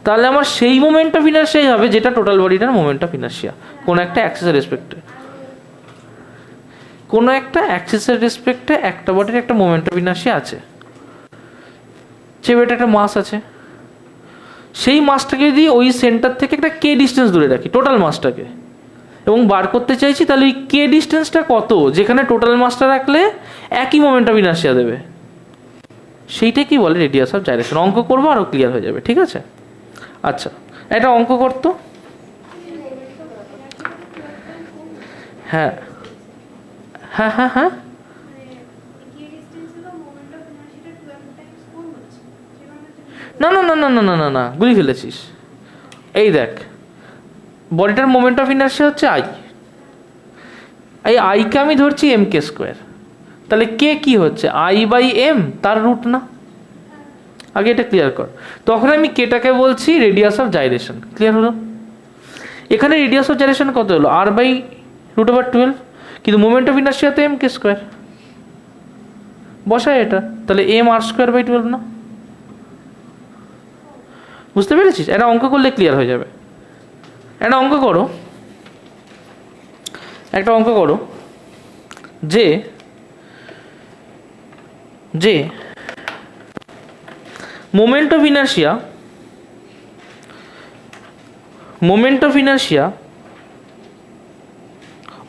A: তাহলে আমার সেই মোমেন্ট অফ ইনার্শিয়া হবে যেটা টোটাল বডিটার মোমেন্ট অফ ইনার্শিয়া কোনো একটা অ্যাক্সিসের রেসপেক্টে। কোনো একটা অ্যাক্সিসের রেসপেক্টে একটা বডির একটা মোমেন্ট অফ ইনার্শিয়া আছে, সে এটা একটা মাস আছে, সেই মাসটাকে যদি ওই সেন্টার থেকে একটা কে ডিস্টেন্স দূরে রাখি টোটাল মাসটাকে এবং বার করতে চাইছি, তাহলে ওই কে ডিস্টেন্সটা কত যেখানে টোটাল মাসটা রাখলে একই মোমেন্ট অফ ইনার্শিয়া দেবে, সেইটা কি বলে? Radius of gyration. অঙ্ক করবো আরও ক্লিয়ার হয়ে যাবে, ঠিক আছে? আচ্ছা, একটা অঙ্ক করতো। হ্যাঁ হ্যাঁ হ্যাঁ হ্যাঁ, না না না না না না না না, গুলি ফেলেছিস। এই দেখ, বডিটার মোমেন্ট অফ ইনার্শিয়া হচ্ছে আই, এই আইকে আমি ধরছি mk², তাহলে কে কি হচ্ছে? I/m, তার রুট না? আগে এটা ক্লিয়ার কর। তখন আমি কেটাকে বলছি রেডিয়াস অফ জাইরেশন। ক্লিয়ার হলো? এখানে রেডিয়াস অফ জাইরেশন কত হলো? r/√/12, কিন্তু মোমেন্ট অফ ইনার্শিয়া তো mk²। বসায় এটা, তাহলে mr²/12 না? বুঝতে পেরেছিস? এটা অঙ্ক করলে ক্লিয়ার হয়ে যাবে। একটা অঙ্ক করো, একটা অঙ্ক করো যে যে moment of inertia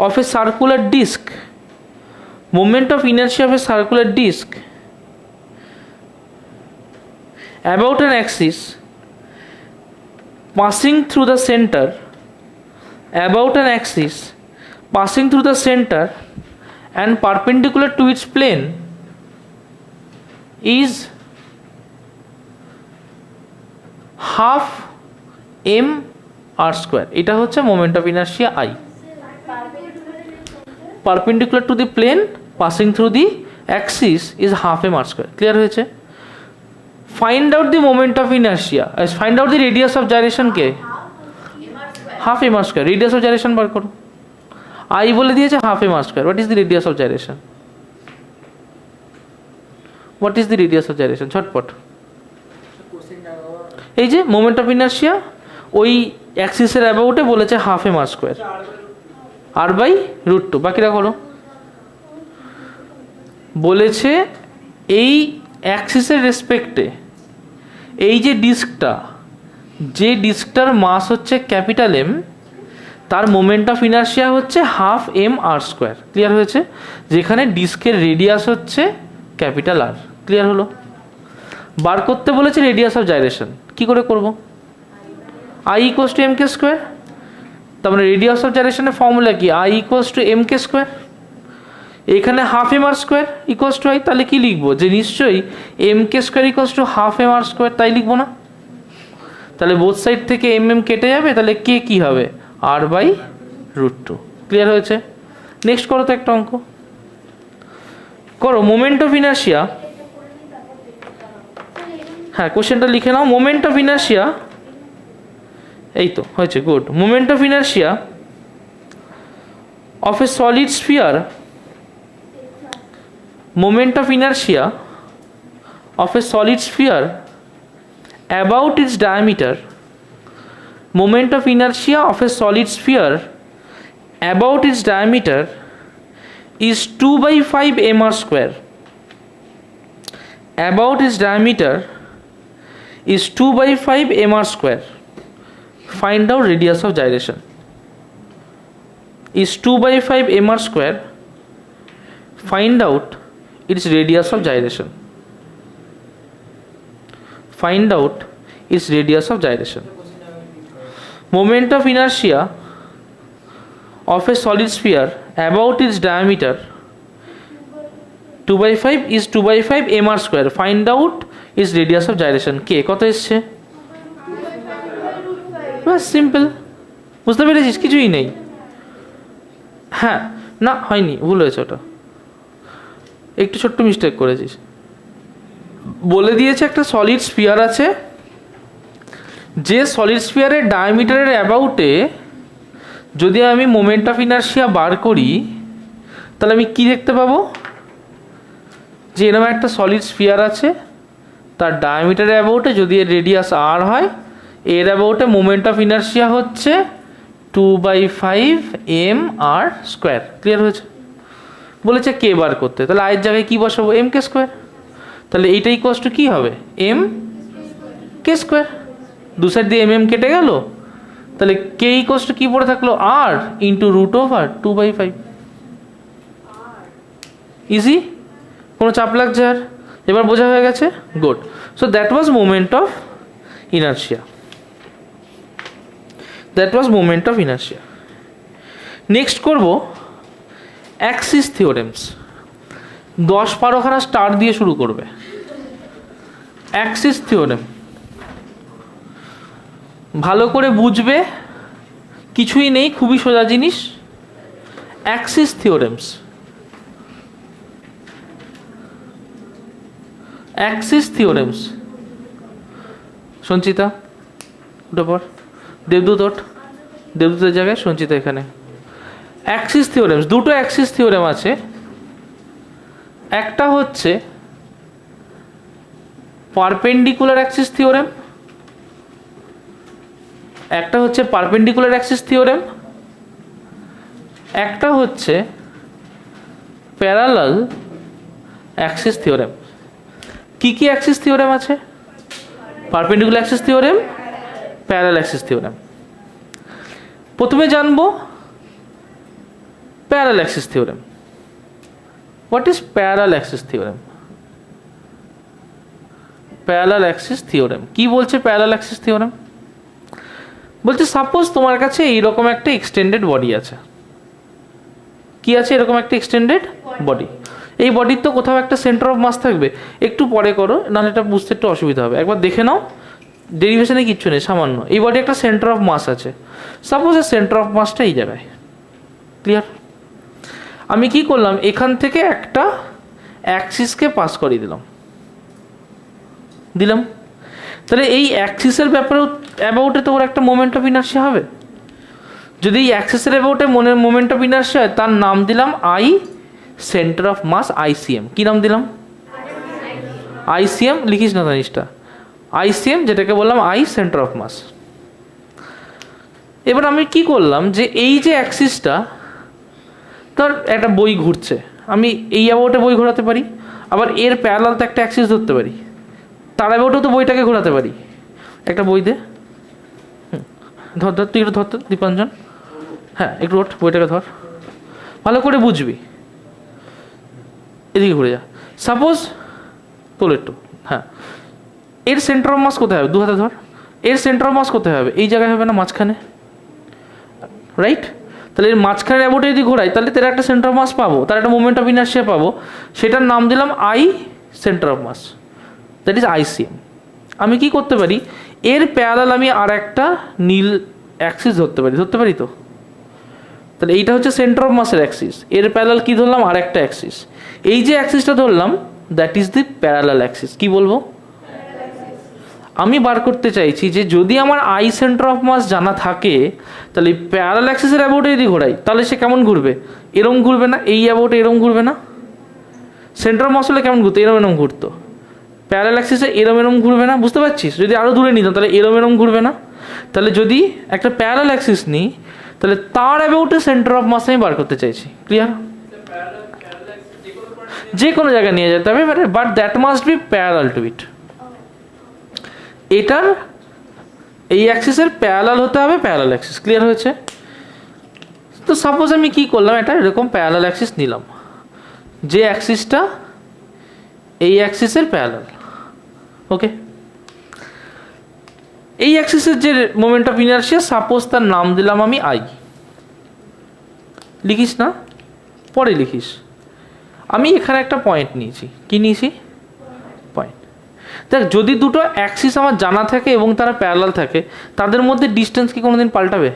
A: of a circular disc, moment of inertia of a circular disc about an axis passing through the center, and perpendicular to its plane is half mr²। এটা হচ্ছে moment of inertia I, perpendicular to the plane passing through the axis is half mr²। Clear হয়েছে? Find out the moment of inertia, find out the radius of gyration কে? Half mr²। Radius of gyration বার করো। I বলে দিয়েছে half mr²। What is the radius of gyration? What is the radius of gyration? ঝটপট। এই যে moment of inertia ওই অ্যাক্সিসের অ্যাবাউটে বলেছে হাফ mr², r/√2। বাকিরা করো। বলেছে এই অ্যাক্সিসের রেসপেক্টে এই যে ডিস্কটার মাস হচ্ছে ক্যাপিটাল এম, তার মোমেন্ট অফ ইনার্শিয়া হচ্ছে হাফ mr²। ক্লিয়ার হয়েছে? যেখানে ডিস্কের রেডিয়াস হচ্ছে ক্যাপিটাল আর। ক্লিয়ার হলো? বার করতে বলেছে রেডিয়াস অফ জাইরেশন। কি করে করব? I = mk²। তার মানে রেডিয়াস অফ জাইরেশনের ফর্মুলা কি? I = mk²। এখানে half M R square equals to I, তাহলে কি লিখবো যে নিশ্চয়ই M K square equals to half M R square, তাই লিখবো না? তাহলে বোথ সাইড থেকে এম এম কেটে যাবে, তাহলে কে কি হবে আর বাই √2। ক্লিয়ার হয়েছে? নেক্সট করো তো একটা অঙ্ক করো, মোমেন্ট অফ ইনার্শিয়া। হ্যাঁ কোশ্চেনটা লিখে নাও, মোমেন্ট অফ ইনার্শিয়া, এই তো হয়েছে, good. Moment of inertia of a solid sphere, moment of inertia of a solid sphere about its diameter, moment of inertia of a solid sphere about its diameter is 2/5 mr square. About its diameter is 2/5 mr square. Find out radius of gyration. Is 2/5 mr square. Find out its radius of gyration. Find out its radius of gyration. Moment of inertia of a solid sphere about its diameter 2/5 is 2/5 mr square. Find out its radius of gyration. কে কত এসছে? বাস simple, বুঝতে পেরেছিস? কিছুই নেই। হ্যাঁ না হয়নি, ভুল হয়েছে, ওটা একটু ছোট্ট মিস্টেক করেছিস। বলে দিয়েছে একটা সলিড স্ফিয়ার আছে, যে সলিড স্ফিয়ারের ডায়ামিটারের অ্যাবাউটে যদি আমি মোমেন্ট অফ ইনার্শিয়া বার করি, তাহলে আমি কি দেখতে পাবো? যে এরকম একটা সলিড স্ফিয়ার আছে, তার ডায়ামিটারের অ্যাবাউটে যদি এর রেডিয়াস আর হয়, এর অ্যাবাউটে মোমেন্ট অফ ইনার্শিয়া হচ্ছে 2/5 mr স্কোয়ার। ক্লিয়ার হয়েছে? বলেছে কে বার করতে, তাহলে আয়ের জায়গায় কি বসাবো? M K square. তাহলে এইটা ইকুয়ালস টু কী হবে? M K square. দু সাইড দিয়ে এম কেটে গেল, তাহলে কে ইকুয়ালস টু কী পড়ে থাকলো? আর ইন্টু √2/5। ইজি, কোনো চাপ লাগছে আর? এবার বোঝা হয়ে গেছে? Good. So that was moment of inertia. That was moment of inertia. Next করব অ্যাক্সিস থিওরেমস। 10-12খানা স্টার দিয়ে শুরু করবে। অ্যাক্সিস থিওরেম ভালো করে বুঝবে, কিছুই নেই, খুবই সোজা জিনিস। Axis theorems, axis theorems. Sanchita উঠে পর, দেবদূত ওঠ, দেবদূতের জায়গায় সঞ্চিতা এখানে। অ্যাক্সিস থিওরেমস, দুটো অ্যাক্সিস থিওরেম আছে। একটা হচ্ছে পারপেন্ডিকুলার অ্যাক্সিস থিওরেম, একটা হচ্ছে পারপেন্ডিকুলার অ্যাক্সিস থিওরেম, একটা হচ্ছে প্যারালাল অ্যাক্সিস থিওরেম। কি কি অ্যাক্সিস থিওরেম আছে? Perpendicular axis theorem, parallel Axis theorem. প্রথমে জানবো parallel Axis theorem. What is parallel Axis theorem? Parallel Axis theorem কি বলছে? প্যারালাল অ্যাক্সিস থিওরেম বলছে সাপোজ তোমার কাছে এইরকম একটা এক্সটেন্ডেড বডি আছে। কি আছে? এরকম একটা এক্সটেন্ডেড বডি। এই বডির তো কোথাও একটা সেন্টার অফ মাস থাকবে। একটু পরে করো, নাহলে এটা বুঝতে একটু অসুবিধা হবে। একবার দেখে নাও, ডেরিভেশনে কিচ্ছু নেই, সামান্য। এই বডি একটা সেন্টার অফ মাস আছে, সাপোজ এর সেন্টার অফ মাসটা এই জায়গায়। ক্লিয়ার? আমি কি করলাম? এখান থেকে একটা অ্যাক্সিসকে পাস করিয়ে দিলাম। তাহলে এই অ্যাক্সিসের ব্যাপারেও অ্যাবাউটে তো ওর একটা মোমেন্ট অফ ইনার্শিয়া হবে। যদি এই অ্যাক্সিসের অ্যাবাউটে মোমেন্ট অফ ইনার্শিয়া হয়, তার নাম দিলাম I centre of mass, ICM. কি নাম দিলাম? আইসিএম। লিখিস না জিনিসটা, আইসিএম, যেটাকে বললাম আই সেন্টার অফ মাস। এবার আমি কি করলাম যে এই যে অ্যাক্সিসটা, ধর একটা বই ঘুরছে, আমি এই অ্যাবাউটে বই ঘোরাতে পারি, আবার এর প্যারালাল তো একটা অ্যাক্সিস ধরতে পারি, তার অ্যাবাউটেও তো বইটাকে ঘোরাতে পারি। একটা বই দে, ধর তুই একটু ধর তো দীপাঞ্জন। হ্যাঁ একটু ওঠ, বইটাকে ধর, ভালো করে বুঝবি। এদিকে ঘুরে যা। সাপোজ তোল একটু, হ্যাঁ, এর সেন্টার অফ মাস কোথায় হবে? দু হাতে ধর। এর সেন্টার অফ মাস কোথায় হবে? এই জায়গায় হবে না, মাঝখানে, রাইট? তাহলে এর মাঝখানে অ্যাবোটে যদি ঘোরাই তাহলে তার একটা সেন্টার অফ মাস পাবো, তার একটা মোমেন্ট অফ ইনার্শিয়া পাবো, সেটার নাম দিলাম I centre of mass, that is ICM. আমি কি করতে পারি, এর প্যারালাল আমি আর একটা নীল অ্যাক্সিস ধরতে পারি তো। তাহলে এইটা হচ্ছে সেন্টার অফ মাসের অ্যাক্সিস, এর প্যারালাল কি ধরলাম, আর একটা অ্যাক্সিস। এই যে অ্যাক্সিসটা ধরলাম that is the parallel Axis. কি বলবো, আমি বার করতে চাইছি যে যদি আমার আই সেন্টার অফ মাস জানা থাকে তাহলে প্যারালাল অ্যাক্সিসের অ্যাবোটে যদি ঘোরাই তাহলে সে কেমন ঘুরবে, এরম ঘুরবে না, এই অ্যাবোটে এরম ঘুরবে না। সেন্টার অফ মাস হলে কেমন ঘুরতো, এরম ঘুরতো। প্যারালাল অ্যাক্সিসে এরম ঘুরবে না, বুঝতে পারছিস? যদি আরও দূরে নিতাম তাহলে এরম ঘুরবে না। তাহলে যদি একটা প্যারালাল অ্যাক্সিস নিই তাহলে তার অ্যাবাউটে সেন্টার অফ মাস আমি বার করতে চাইছি। ক্লিয়ার? যে কোনো জায়গায় নিয়ে যেতে হবে, but that must be parallel to it. এটার এই অ্যাক্সিসের প্যারালাল হতে হবে প্যারালাল অ্যাক্সিস। ক্লিয়ার হয়েছে? তো সাপোজ আমি কি করলাম, এটা এরকম প্যারালাল অ্যাক্সিস নিলাম, যে অ্যাক্সিসটা এই অ্যাক্সিসের প্যারালাল। ওকে, এই অ্যাক্সিসের যে মোমেন্ট অফ ইনার্শিয়া সাপোজ তার নাম দিলাম আমি আই। লিখিস না, পরে লিখিস। আমি এখানে একটা পয়েন্ট নিয়েছি, কি নিয়েছি, পয়েন্ট। দেখ, যদি দুটো অ্যাক্সিস আমার জানা থাকে এবং তারা প্যারালাল থাকে তাদের মধ্যে ডিস্টেন্স কি কোনোদিন পাল্টাবে?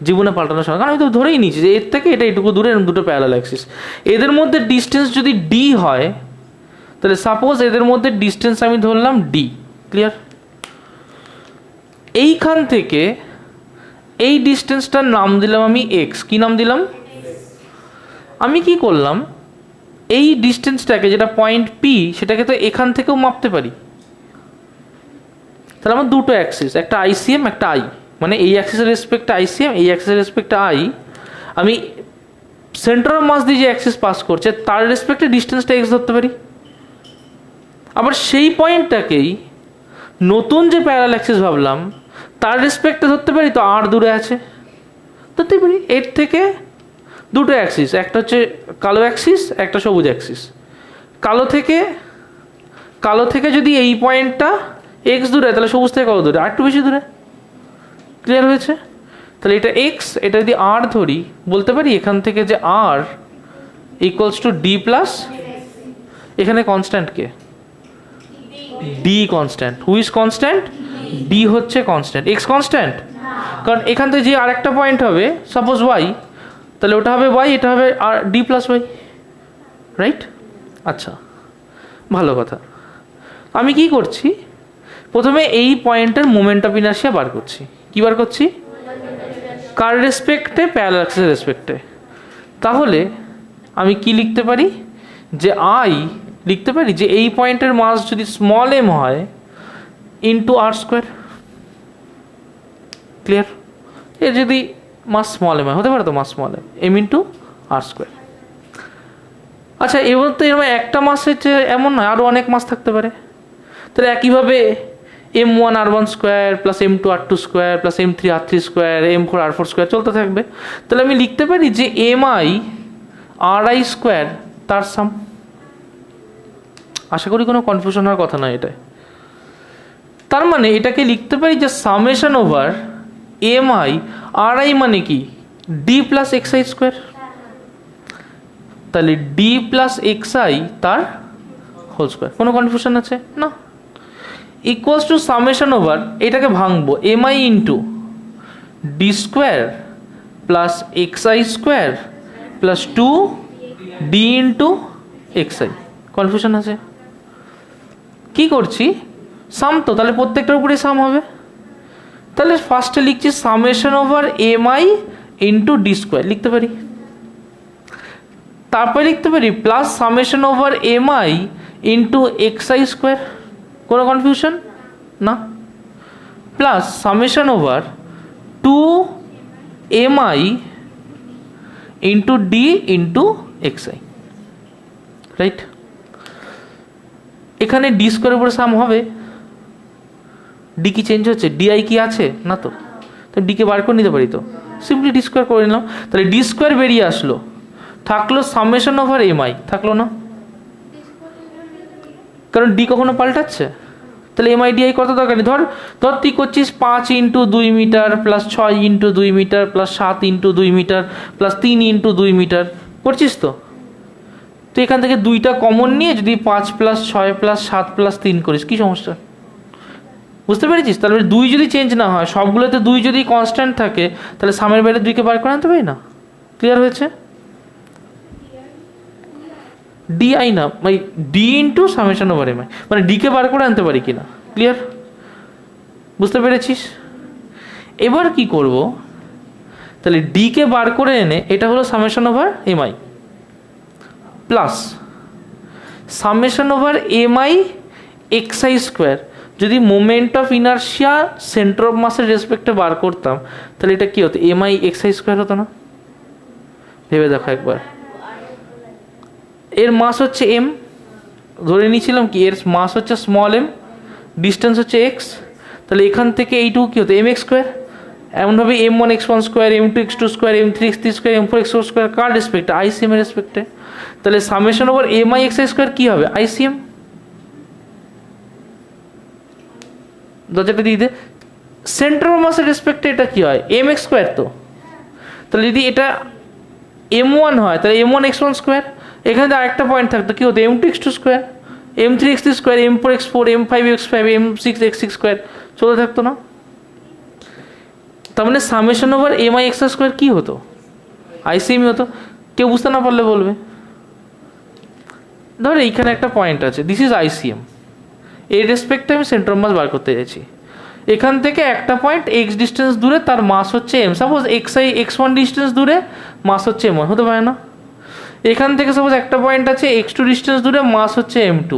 A: জীবনে পাল্টানোর সময়, কারণ আমি তো ধরেই নিয়েছি যে এর থেকে এটা এইটুকু দূরে এরকম দুটো প্যারালাল অ্যাক্সিস, এদের মধ্যে ডিস্টেন্স যদি ডি হয় তাহলে সাপোজ এদের মধ্যে ডিস্টেন্স আমি ধরলাম ডি। ক্লিয়ার? এইখান থেকে এই ডিস্টেন্সটার নাম দিলাম আমি এক্স। কি নাম দিলাম? আমি কি করলাম, এই ডিস্টেন্সটাকে যেটা পয়েন্ট পি সেটাকে তো এখান থেকেও মাপতে পারি। তাহলে আমার দুটো অ্যাক্সিস, একটা আইসিএম একটা আই, মানে এই অ্যাক্সিসের রেসপেক্টে আইসিএম, এই অ্যাক্সিসের রেসপেক্টে আই। আমি সেন্টার অফ মাস দিয়ে যে অ্যাক্সিস পাস করছে তার রেসপেক্টে ডিস্টেন্সটা এক্স ধরতে পারি। আবার সেই পয়েন্টটাকেই নতুন যে প্যারালাল অ্যাক্সিস ভাবলাম তার রেসপেক্টে ধরতে পারি, তো আর দূরে আছে ধরতে পারি। এর থেকে দুটো অ্যাক্সিস, একটা হচ্ছে কালো অ্যাক্সিস, একটা সবুজ অ্যাক্সিস। কালো থেকে যদি এই পয়েন্টটা এক্স দূরে তাহলে সবুজ থেকে কত দূরে, আর একটু বেশি দূরে। ক্লিয়ার হয়েছে? তাহলে এটা এক্স, এটা যদি আর ধরি বলতে পারি এখান থেকে যে আর ইকুয়ালস টু ডি প্লাস, এখানে constant K, D constant. Who is constant? D হচ্ছে কনস্ট্যান্ট। এক্স কনস্ট্যান্ট, কারণ এখান থেকে যে আরেকটা পয়েন্ট হবে সাপোজ ওয়াই, তাহলে ওটা হবে ওয়াই, এটা হবে R D plus Y. Right? আচ্ছা, ভালো কথা। আমি কি করছি, প্রথমে এই পয়েন্টের মোমেন্ট অফ ইনার্শিয়া বার করছি। কি বার করছি? কার রেসপেক্টে? প্যারালাল অ্যাক্সিসের রেসপেক্টে। তাহলে আমি কি লিখতে পারি, যে আই লিখতে পারি যে এই পয়েন্টের মাস যদি স্মল এম হয় ইন্টু আর স্কোয়ার। ক্লিয়ার? এর যদি মাস স্মল এম হয়, হতে পারে তো মাস small M into R square. আচ্ছা, এবার তো এরকম একটা মাসের যে এমন নয়, আরও অনেক মাস থাকতে পারে। তাহলে একইভাবে m1 r1 square plus m2 r2 square plus m3 r3 square m4 r4 square চলতে থাকবে। তাহলে আমি লিখতে পারি যে mi ri স্কোয়ার তার সাম। আশা করি কোনো কনফিউশন হওয়ার কথা নয় এটা। তার মানে এটাকে লিখতে পারি যে সামেশন ওভার mi ri মানে কি, D plus X I square. তাহলে ডি প্লাস এক্স আই তার হোল স্কোয়ার। কোনো কনফিউশন আছে না? ইকুয়ালস টু সামেশন ওভার, এটাকে ভাঙবো, M I into D square plus X I square plus two D into X I. Confusion আছে? কি করছি, সাম তো, তাহলে প্রত্যেকটার উপরে সাম হবে। তাহলে ফার্স্টে লিখছি summation over M I into D square লিখতে পারি। তারপরে লিখতে পারি plus summation over M I into X I square. কোনো কনফিউশন না? Plus summation over two M I into D into X I. Right? এখানে ডি স্কোয়ারের উপরে সাম হবে। ডি কি চেঞ্জ হচ্ছে? ডিআই কি আছে না? তো ডিকে বার করে নিতে পারি, তো সিম্পলি ডি স্কোয়ার করে নিলাম। তাহলে ডি স্কোয়ার বেরিয়ে আসলো, থাকলো সামেশন ওভার এমআই, থাকলো না, কারণ ডি কখনো পাল্টাচ্ছে। তাহলে এমআই ডিআই কত দরকার নেই। ধর ধর তুই করছিস 5 into 2 metre plus 6 into 2 metre plus 7 into 2 metre plus 3 into 2 metre করছিস তো। তুই এখান থেকে 2টা কমন নিয়ে যদি 5 প্লাস 6 প্লাস 7 প্লাস 3 করিস, কী সমস্যা? বুঝতে পেরেছিস? তাহলে 2 যদি চেঞ্জ না হয়, সবগুলোতে 2 যদি কনস্ট্যান্ট থাকে, তাহলে সামের বাইরে 2কে বার করে আনতে পারি না। ক্লিয়ার হয়েছে? ডিআই না মানে D into summation over MI, মানে ডিকে বার করে আনতে পারি কিনা। ক্লিয়ার? বুঝতে পেরেছিস? এবার কি করব, তাহলে ডিকে বার করে এনে এটা হলো summation over MI plus summation over MI XI square. যদি moment of inertia center of মাসের রেসপেক্টে বার করতাম, তাহলে এটা কী হতো? এমআই এক্সআই স্কোয়ার হতো না? ভেবে দেখো একবার। এর মাস হচ্ছে এম, ধরে নিয়েছিলাম কি এর মাস হচ্ছে স্মল এম, ডিস্টেন্স হচ্ছে এক্স, তাহলে এখান থেকে এইটুকু কী হতো? M X square. এমনভাবে M1 x1 square, M2 x2 square, M3 x3 square, M4 x4 square কার রেসপেক্টে? আইসিএম এর রেসপেক্টে। তাহলে summation over MI XI square কী হবে? আইসিএম। দরজাটা দিয়ে দে। সেন্টার অফ মাসের রেসপেক্টে এটা কী হয়? এম এক্স স্কোয়ার তো। তাহলে যদি এটা M1 হয়, তাহলে M1 x1 স্কোয়ার, এখানে তো আরেকটা পয়েন্ট থাকতো, কী হতো? M2 x2 square, M3 x3 square, M4 x4, M5 x5, M6 x6 square চলে থাকতো না? তার মানে summation over MI X square কী হতো? আইসিএমই হতো। কেউ বুঝতে না পারলে বলবে। ধর এইখানে একটা পয়েন্ট আছে, দিস ইজ আইসিএম, এর রেসপেক্টে আমি সেন্টার অফ মাস বার করতে চাইছি। এখান থেকে একটা পয়েন্ট এক্স ডিস্টেন্স দূরে, তার মাস হচ্ছে এম। সাপোজ x1 ডিস্টেন্স দূরে, মাস হচ্ছে M1, হতে পারে না? এখান থেকে সাপোজ একটা পয়েন্ট আছে x2 ডিস্টেন্স দূরে, মাস হচ্ছে M2,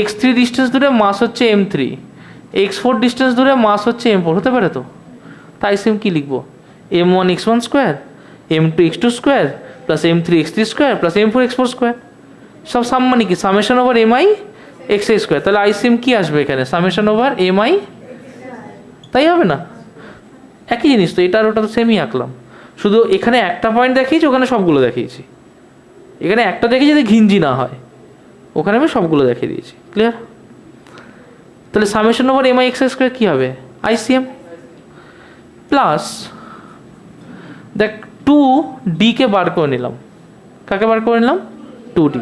A: x3 ডিস্টেন্স দূরে, মাস হচ্ছে M3, x4 ডিস্টেন্স দূরে, মাস হচ্ছে M4, হতে পারে তো? তাই সেম কী লিখবো? M1 x1 square, M2 x2 square plus M3 x3 square plus M4 x4 square, সব সাম মানে কি? Summation over MI XI square. তাহলে আইসিএম কী আসবে এখানে? সামেশন ওভার এমআই, তাই হবে না? একই জিনিস তো, এটা আর ওটা তো সেমই আঁকলাম, শুধু এখানে একটা পয়েন্ট দেখিয়েছি, ওখানে সবগুলো দেখিয়েছি। এখানে একটা দেখে যদি ঘিঞ্জি না হয়, ওখানে আমি সবগুলো দেখিয়ে দিয়েছি। ক্লিয়ার? তাহলে summation over MI XI square কী হবে? আইসিএম প্লাস দেখ 2D-কে বার করে নিলাম। কাকে বার করে নিলাম? 2D।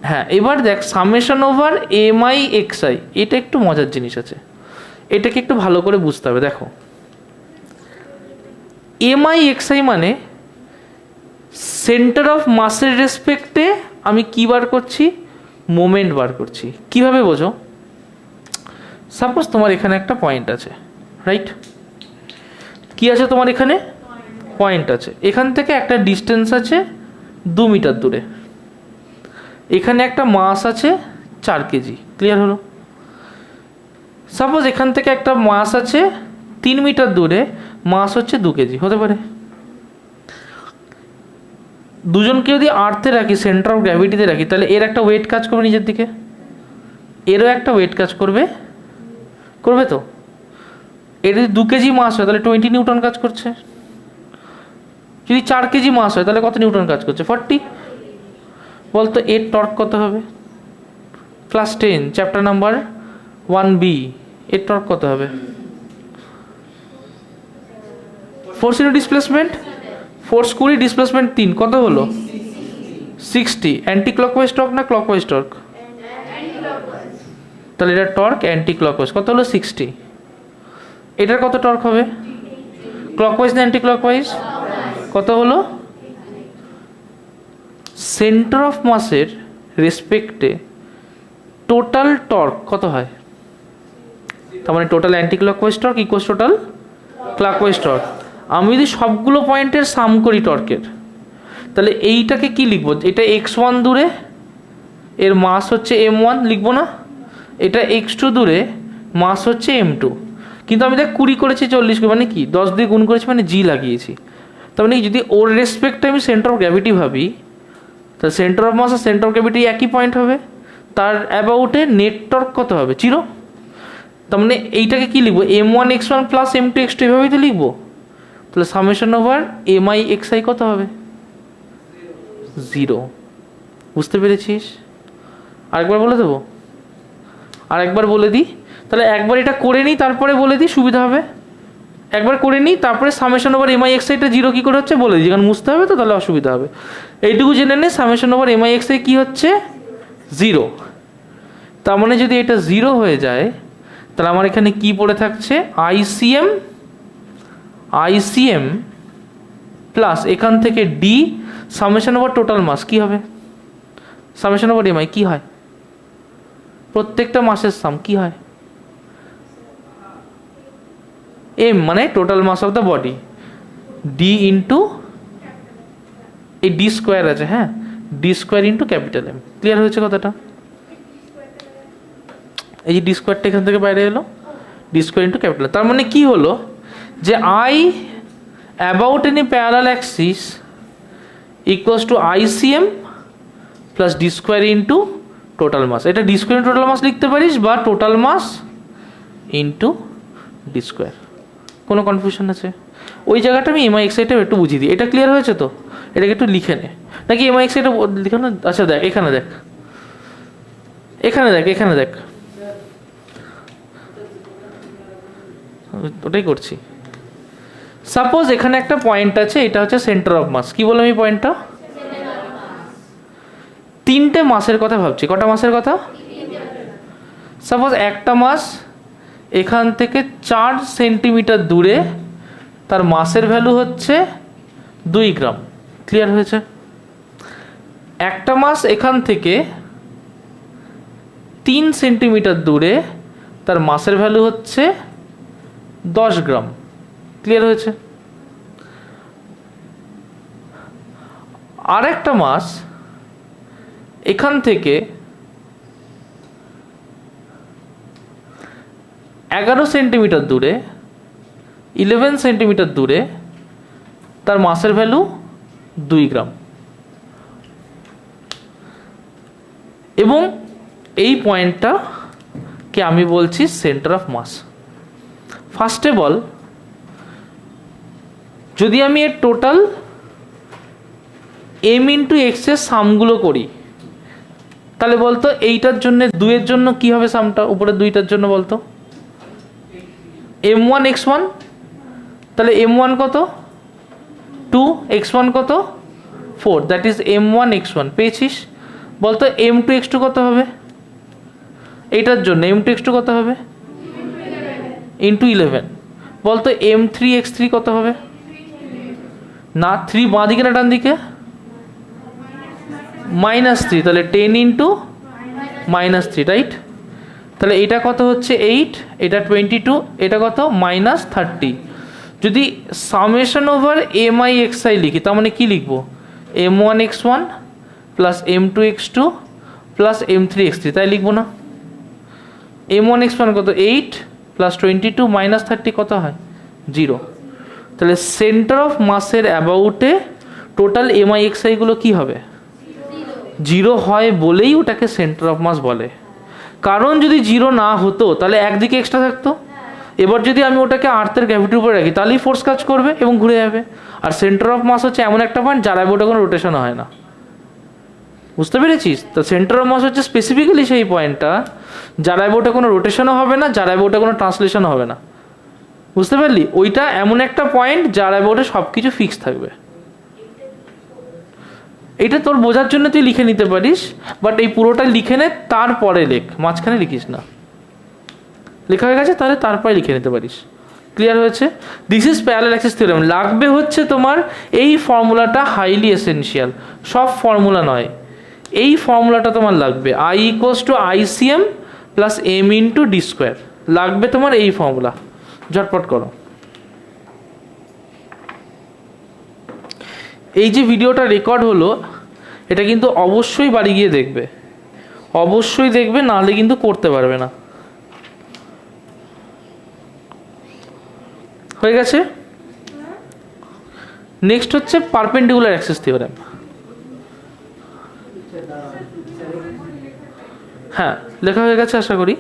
A: হ্যাঁ, এবার দেখ সামেশন ওভার এমআই এক্সআই, এটা একটু মজার জিনিস আছে, এটাকে একটু ভালো করে বুঝতে হবে। দেখো এমআই এক্সআই মানে সেন্টার অফ মাসের রেসপেক্টে আমি কী বার করছি? মোমেন্ট বার করছি। কিভাবে বোঝো? সাপোজ তোমার এখানে একটা পয়েন্ট আছে, রাইট? কি আছে তোমার এখানে? পয়েন্ট আছে। এখান থেকে একটা ডিস্টেন্স আছে 2 মিটার দূরে, এখানে একটা মাস আছে 4 কেজি। ক্লিয়ার হলো? সাপোজ এখান থেকে একটা মাস আছে 3 মিটার দূরে, মাস হচ্ছে 2 কেজি, হতে পারে? দুজনকে যদি আর্থে রাখি, সেন্টার অফ গ্র্যাভিটিতে রাখি, তাহলে এর একটা ওয়েট কাজ করবে নিজের দিকে, এরও একটা ওয়েট কাজ করবে, করবে তো? এর যদি 2 কেজি মাস হয়, তাহলে 20 নিউটন কাজ করছে। যদি 4 কেজি মাস হয়, তাহলে কত নিউটন কাজ করছে? 40। বলতো এর টর্ক কত হবে? ক্লাস 10 চ্যাপ্টার নাম্বার 1B, এর টর্ক কত হবে? Force into displacement, force 20, displacement 3, কত হলো? 60। অ্যান্টি ক্লকওয়াইজ টর্ক না ক্লকওয়াইজ টর্ক? তাহলে এটা টর্ক অ্যান্টি ক্লকওয়াইজ, কত হলো? 60। এটার কত টর্ক হবে? ক্লকওয়াইজ না অ্যান্টি ক্লকওয়াইজ? কত হলো? সেন্টার অফ মাসের রেসপেক্টে টোটাল টর্ক কত হয়? তার মানে total anti clockwise torque equals total clockwise torque. আমি যদি সবগুলো পয়েন্টের সাম করি টর্কের, তাহলে এইটাকে কি লিখবো? এটা x1 দূরে, এর মাস হচ্ছে M1 লিখবো না? এটা x2 দূরে, মাস হচ্ছে M2। কিন্তু আমি দেখ 20 করেছি 40, মানে কি 10 দিয়ে গুণ করেছি, মানে জি লাগিয়েছি। তার মানে যদি ওর রেসপেক্টে আমি সেন্টার অফ গ্র্যাভিটি ভাবি, তাহলে সেন্টার অফ মাস আর সেন্টার অফ গ্র্যাভিটি একই পয়েন্ট হবে, তার অ্যাবাউটে নেট টর্ক কত হবে? 0। তার মানে এইটাকে কি লিখবো? M1 x1 plus M2 x2, এভাবেই তো লিখবো। তাহলে সামেশন ওভার এমআই এক্সআই কত হবে? 0। বুঝতে পেরেছিস? আরেকবার বলে দেবো? আর একবার বলে দিই, তাহলে একবার এটা করে নিই তারপরে বলে দিই, সুবিধা হবে। একবার করে নিই তারপরে সামেশন ওভার এমআই এক্সআইটা জিরো কী করে হচ্ছে বলে দিই, কারণ মুছতে হবে তো, তাহলে অসুবিধা হবে। এইটুকু জেনে নে সামেশন ওভার এমআই এক্সআই কী হচ্ছে, জিরো। তার মানে যদি এটা জিরো হয়ে যায় তাহলে আমার এখানে কি পড়ে থাকছে, আইসিএম প্লাস এখান থেকে D summation over total mass কী হবে, সামেশন ওভার এমআই কী হয়, প্রত্যেকটা মাসের সাম কী হয়, এম মানে total mass of the body, D into এই ডি স্কোয়ার আছে, হ্যাঁ D square into capital M. Clear হয়েছে কথাটা? এই যে ডি স্কোয়ারটা এখান থেকে বাইরে এলো, ডি স্কোয়ার ইন্টু ক্যাপিটাল। তার মানে কি হলো যে I about any parallel axis equals to ICM plus D square into total mass. এটা D square into total mass লিখতে পারিস বা total mass into D square. কোনো কনফিউশন আছে? ওই জায়গাটা আমি এমআই এক্সাইটা একটু বুঝিয়ে দিই। এটা ক্লিয়ার হয়েছে তো? এটাকে একটু লিখে নে, নাকি এমআই এক্সাইটা লিখে না? আচ্ছা দেখ এখানে দেখ, এখানে দেখ, এখানে দেখ, ওটাই করছি। সাপোজ এখানে একটা পয়েন্ট আছে, এটা হচ্ছে সেন্টার অফ মাস। কি বললাম এই পয়েন্টটা? তিনটে মাসের কথা ভাবছি। কটা মাসের কথা? সাপোজ একটা মাস এখান থেকে 4 সেন্টিমিটার দূরে, তার মাসের ভ্যালু হচ্ছে 2 গ্রাম। ক্লিয়ার হয়েছে? একটা মাস এখান থেকে 3 সেন্টিমিটার দূরে, তার মাসের ভ্যালু হচ্ছে 10 গ্রাম। ক্লিয়ার হয়েছে? আর একটা মাস এখান থেকে 11 সেন্টিমিটার দূরে, 11 সেন্টিমিটার দূরে, তার মাসের ভ্যালু 2 গ্রাম। এবং এই পয়েন্টটাকে আমি বলছি সেন্টার অফ মাস। ফার্স্টে বল, যদি আমি এর টোটাল এম ইন্টু এক্স এর সামগুলো করি, তাহলে বলতো এইটার জন্য 2-এর জন্য কি হবে সামটা, উপরে 2টার জন্য বলতো m1 x1, তাহলে m1 কত 2, x1 কত 4, দ্যাট ইজ m1 x1 পেয়েছিস। বলতো m2 x2 কত হবে, এইটার জন্য m2 x2 কত হবে ইন্টু 11। বলতো m3 x3 কত হবে, না 3 বাঁ দিকে না ডান দিকে, -3, তাহলে 10 ইন্টু -3, রাইট? তাহলে এটা কত হচ্ছে 8, এটা 22, এটা কত -30। যদি সামেশন ওভার এমআই এক্সআই লিখি, তার মানে কি লিখবো, m1 x1 plus m2 x2 plus m3 x3, তাই লিখবো না? m1 x1 কত 8 প্লাস 22 -30 কত হয় 0। তাহলে সেন্টার অফ মাসের অ্যাবাউটে টোটাল এমআই এক্সআইগুলো কী হবে, 0 হয় বলেই ওটাকে সেন্টার অফ মাস বলে। কারণ যদি 0 না হতো তাহলে একদিকে এক্সট্রা থাকতো। এবার যদি আমি ওটাকে আর্থের গ্র্যাভিটির উপরে রাখি তাহলেই ফোর্স কাজ করবে এবং ঘুরে যাবে। আর সেন্টার অফ মাস হচ্ছে এমন একটা পয়েন্ট যার ওটা কোনো রোটেশন হয় না। বুঝতে পেরেছিস? তো সেন্টার অফ মাস হচ্ছে স্পেসিফিক্যালি সেই পয়েন্টটা যার ওটা কোনো রোটেশনও হবে না, যার ওটা কোনো ট্রান্সলেশনও হবে না। বুঝতে পারলি? ওইটা এমন একটা পয়েন্ট যার ওটা সব কিছু ফিক্স থাকবে। এটা তোর বোঝার জন্য তুই লিখে নিতে পারিস, বাট এই পুরোটা লিখে নে, তারপরে লেখ, মাঝখানে লিখিস না। লেখা হয়ে গেছে তাহলে তারপরে লিখে নিতে পারিস। ক্লিয়ার হয়েছে? This is parallel Axis theorem. লাগবে হচ্ছে তোমার এই ফর্মুলাটা, হাইলি এসেনশিয়াল, সব ফর্মুলা নয়, এই ফর্মুলাটা তোমার লাগবে। I equals to ICM plus M into D square, লাগবে তোমার এই ফর্মুলা। ঝটপট করো। এই যে ভিডিওটা রেকর্ড হলো, এটা কিন্তু অবশ্যই বাড়ি গিয়ে দেখবে, অবশ্যই দেখবে, নাহলে কিন্তু করতে পারবে না। হয়ে গেছে? নেক্সট হচ্ছে পারপেন্ডিকুলার অ্যাক্সিস থিওরেম। হ্যাঁ, লেখা হয়ে গেছে আশা করি।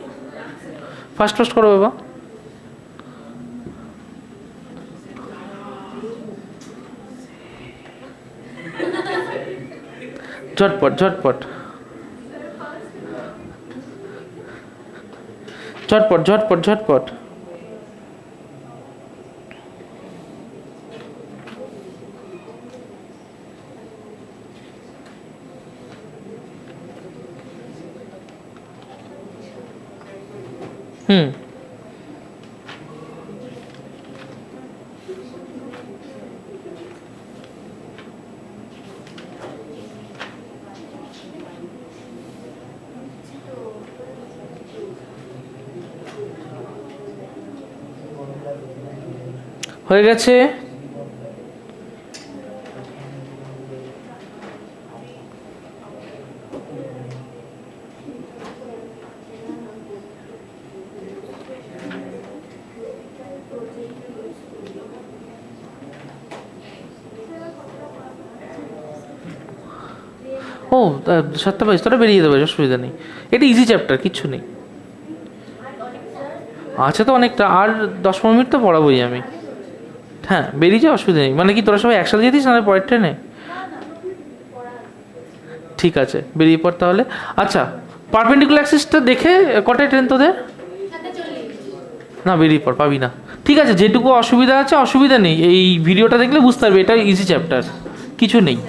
A: ফার্স্ট করো বাবা। ঝটপট ঝটপট। ঝটপট ঝটপট ঝটপট। হুম, হয়ে গেছে। ও 7টা 22 তোরা বেরিয়ে দেবে, অসুবিধা নেই। এটা ইজি চ্যাপ্টার, কিচ্ছু নেই। আছে তো অনেকটা, আর 10-15 মিনিট তো পড়াবোই আমি। হ্যাঁ বেরিয়ে যা, অসুবিধা নেই। মানে কি তোরা সবাই একসাথে যেতিস না পরের ট্রেনে? ঠিক আছে বেরিয়ে পড় তাহলে। আচ্ছা, পারপেন্ডিকুলার অ্যাক্সিসটা দেখে কটায় ট্রেন তোদের? না বেরিয়ে পড়, পাবি না। ঠিক আছে, যেটুকু অসুবিধা আছে অসুবিধা নেই, এই ভিডিওটা দেখলে বুঝতে পারবে এটা ইজি চ্যাপ্টার, কিছু নেই।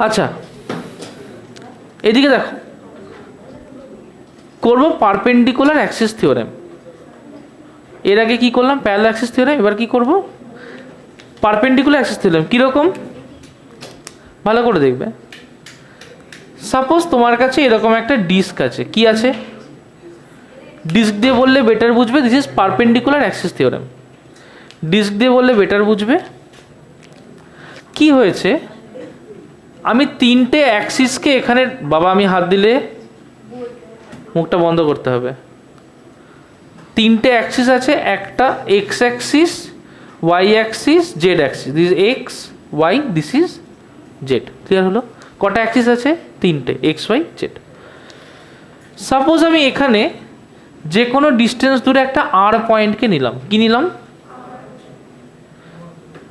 A: আচ্ছা এদিকে দেখো, করবো পারপেন্ডিকুলার অ্যাক্সিস থিওরেম। এর আগে কি করলাম? Parallel Axis theorem. এবার কি করব? Perpendicular axis theorem. কীরকম ভালো করে দেখবে। সাপোজ তোমার কাছে এরকম একটা ডিস্ক আছে। কি আছে? ডিস্ক দিয়ে বললে বেটার বুঝবে, this is perpendicular axis theorem. Disc দিয়ে বললে বেটার বুঝবে। কি হয়েছে, আমি তিনটে অ্যাক্সিসকে এখানে, বাবা আমি হাত দিলে মুখটা বন্ধ করতে হবে। তিনটে অ্যাক্সিস আছে, একটা X axis, Y axis, Z axis. This X Y, this is Z. Clear হলো? কটা অ্যাক্সিস আছে? তিনটে, এক্স ওয়াই জেড। সাপোজ আমি এখানে যে কোনো ডিস্টেন্স দূরে একটা আর পয়েন্টকে নিলাম। কি নিলাম?